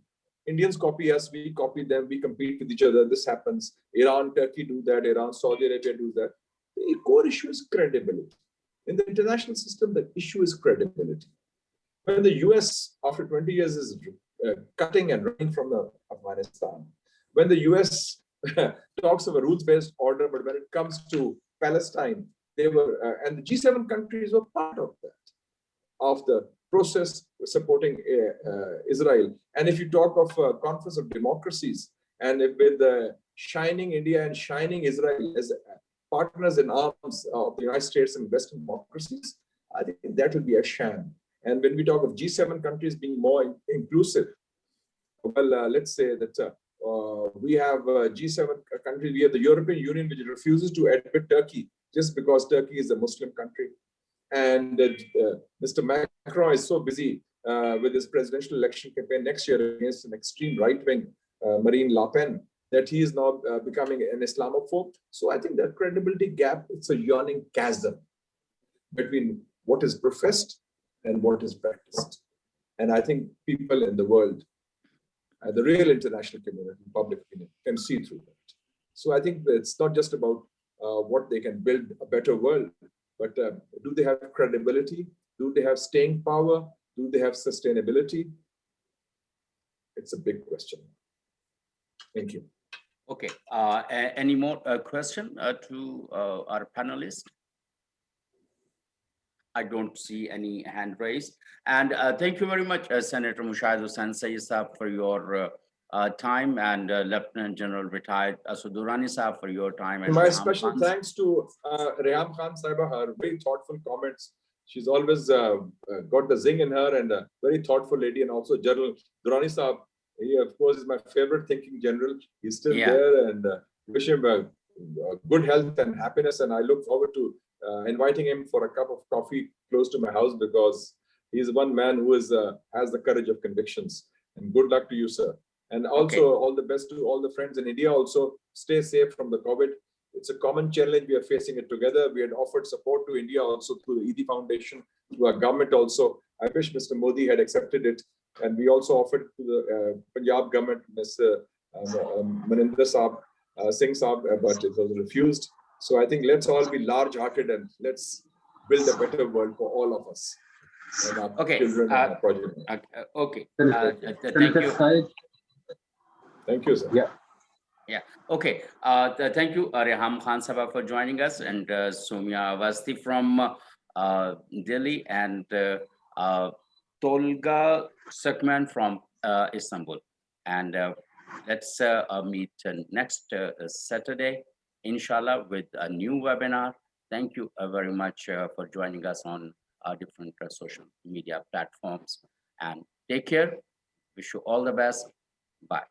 Indians copy us, we copy them, we compete with each other, this happens. Iran, Turkey do that, Iran, Saudi Arabia do that. The core issue is credibility. In the international system, the issue is credibility. When the US, after 20 years, is cutting and running from Afghanistan, when the US talks of a rules-based order, but when it comes to Palestine, they were, and the G7 countries were part of that, of the process supporting Israel. And if you talk of a conference of democracies, and with shining India and shining Israel as partners in arms of the United States and Western democracies, I think that will be a sham. And when we talk of G7 countries being more inclusive, well, let's say that we have G7 countries, we have the European Union, which refuses to admit Turkey just because Turkey is a Muslim country. And Mr. Macron is so busy with his presidential election campaign next year against an extreme right-wing Marine Le Pen that he is now becoming an Islamophobe. So I think that credibility gap, it's a yawning chasm between what is professed and what is practiced. And I think people in the world, the real international community, public opinion, can see through that. So I think that it's not just about what they can build a better world, but do they have credibility? Do they have staying power? Do they have sustainability? It's a big question. Thank you. Okay. Any more question to our panelists? I don't see any hand raised. And thank you very much, Senator Mushahid Hussain Sayyid Saab, for your time, and Lieutenant General retired Durrani Sahab for your time. And My Reham special Khan. thanks to Reham Khan Saiba, her very thoughtful comments. She's always got the zing in her, and a very thoughtful lady. And also General Durrani Sahab, he of course is my favorite thinking general. He's still there, and wish him good health and happiness. And I look forward to inviting him for a cup of coffee close to my house, because he's one man who is has the courage of convictions. And good luck to you, sir. And also all the best to all the friends in India. Also stay safe from the COVID. It's a common challenge. We are facing it together. We had offered support to India also through the ED Foundation, through our government also. I wish Mr. Modi had accepted it. And we also offered to the Punjab government, Mr. Maninder Saab, Singh Saab, but it was refused. So I think let's all be large-hearted and let's build a better world for all of us. And our children and our project. Thank you. Thank you, sir. Yeah. Okay. Thank you, Reham Khan Sabha, for joining us, and Soumya Avasti from Delhi, and Tolga Sakman from Istanbul. And let's meet next Saturday, inshallah, with a new webinar. Thank you very much for joining us on our different social media platforms. And take care. Wish you all the best. Bye.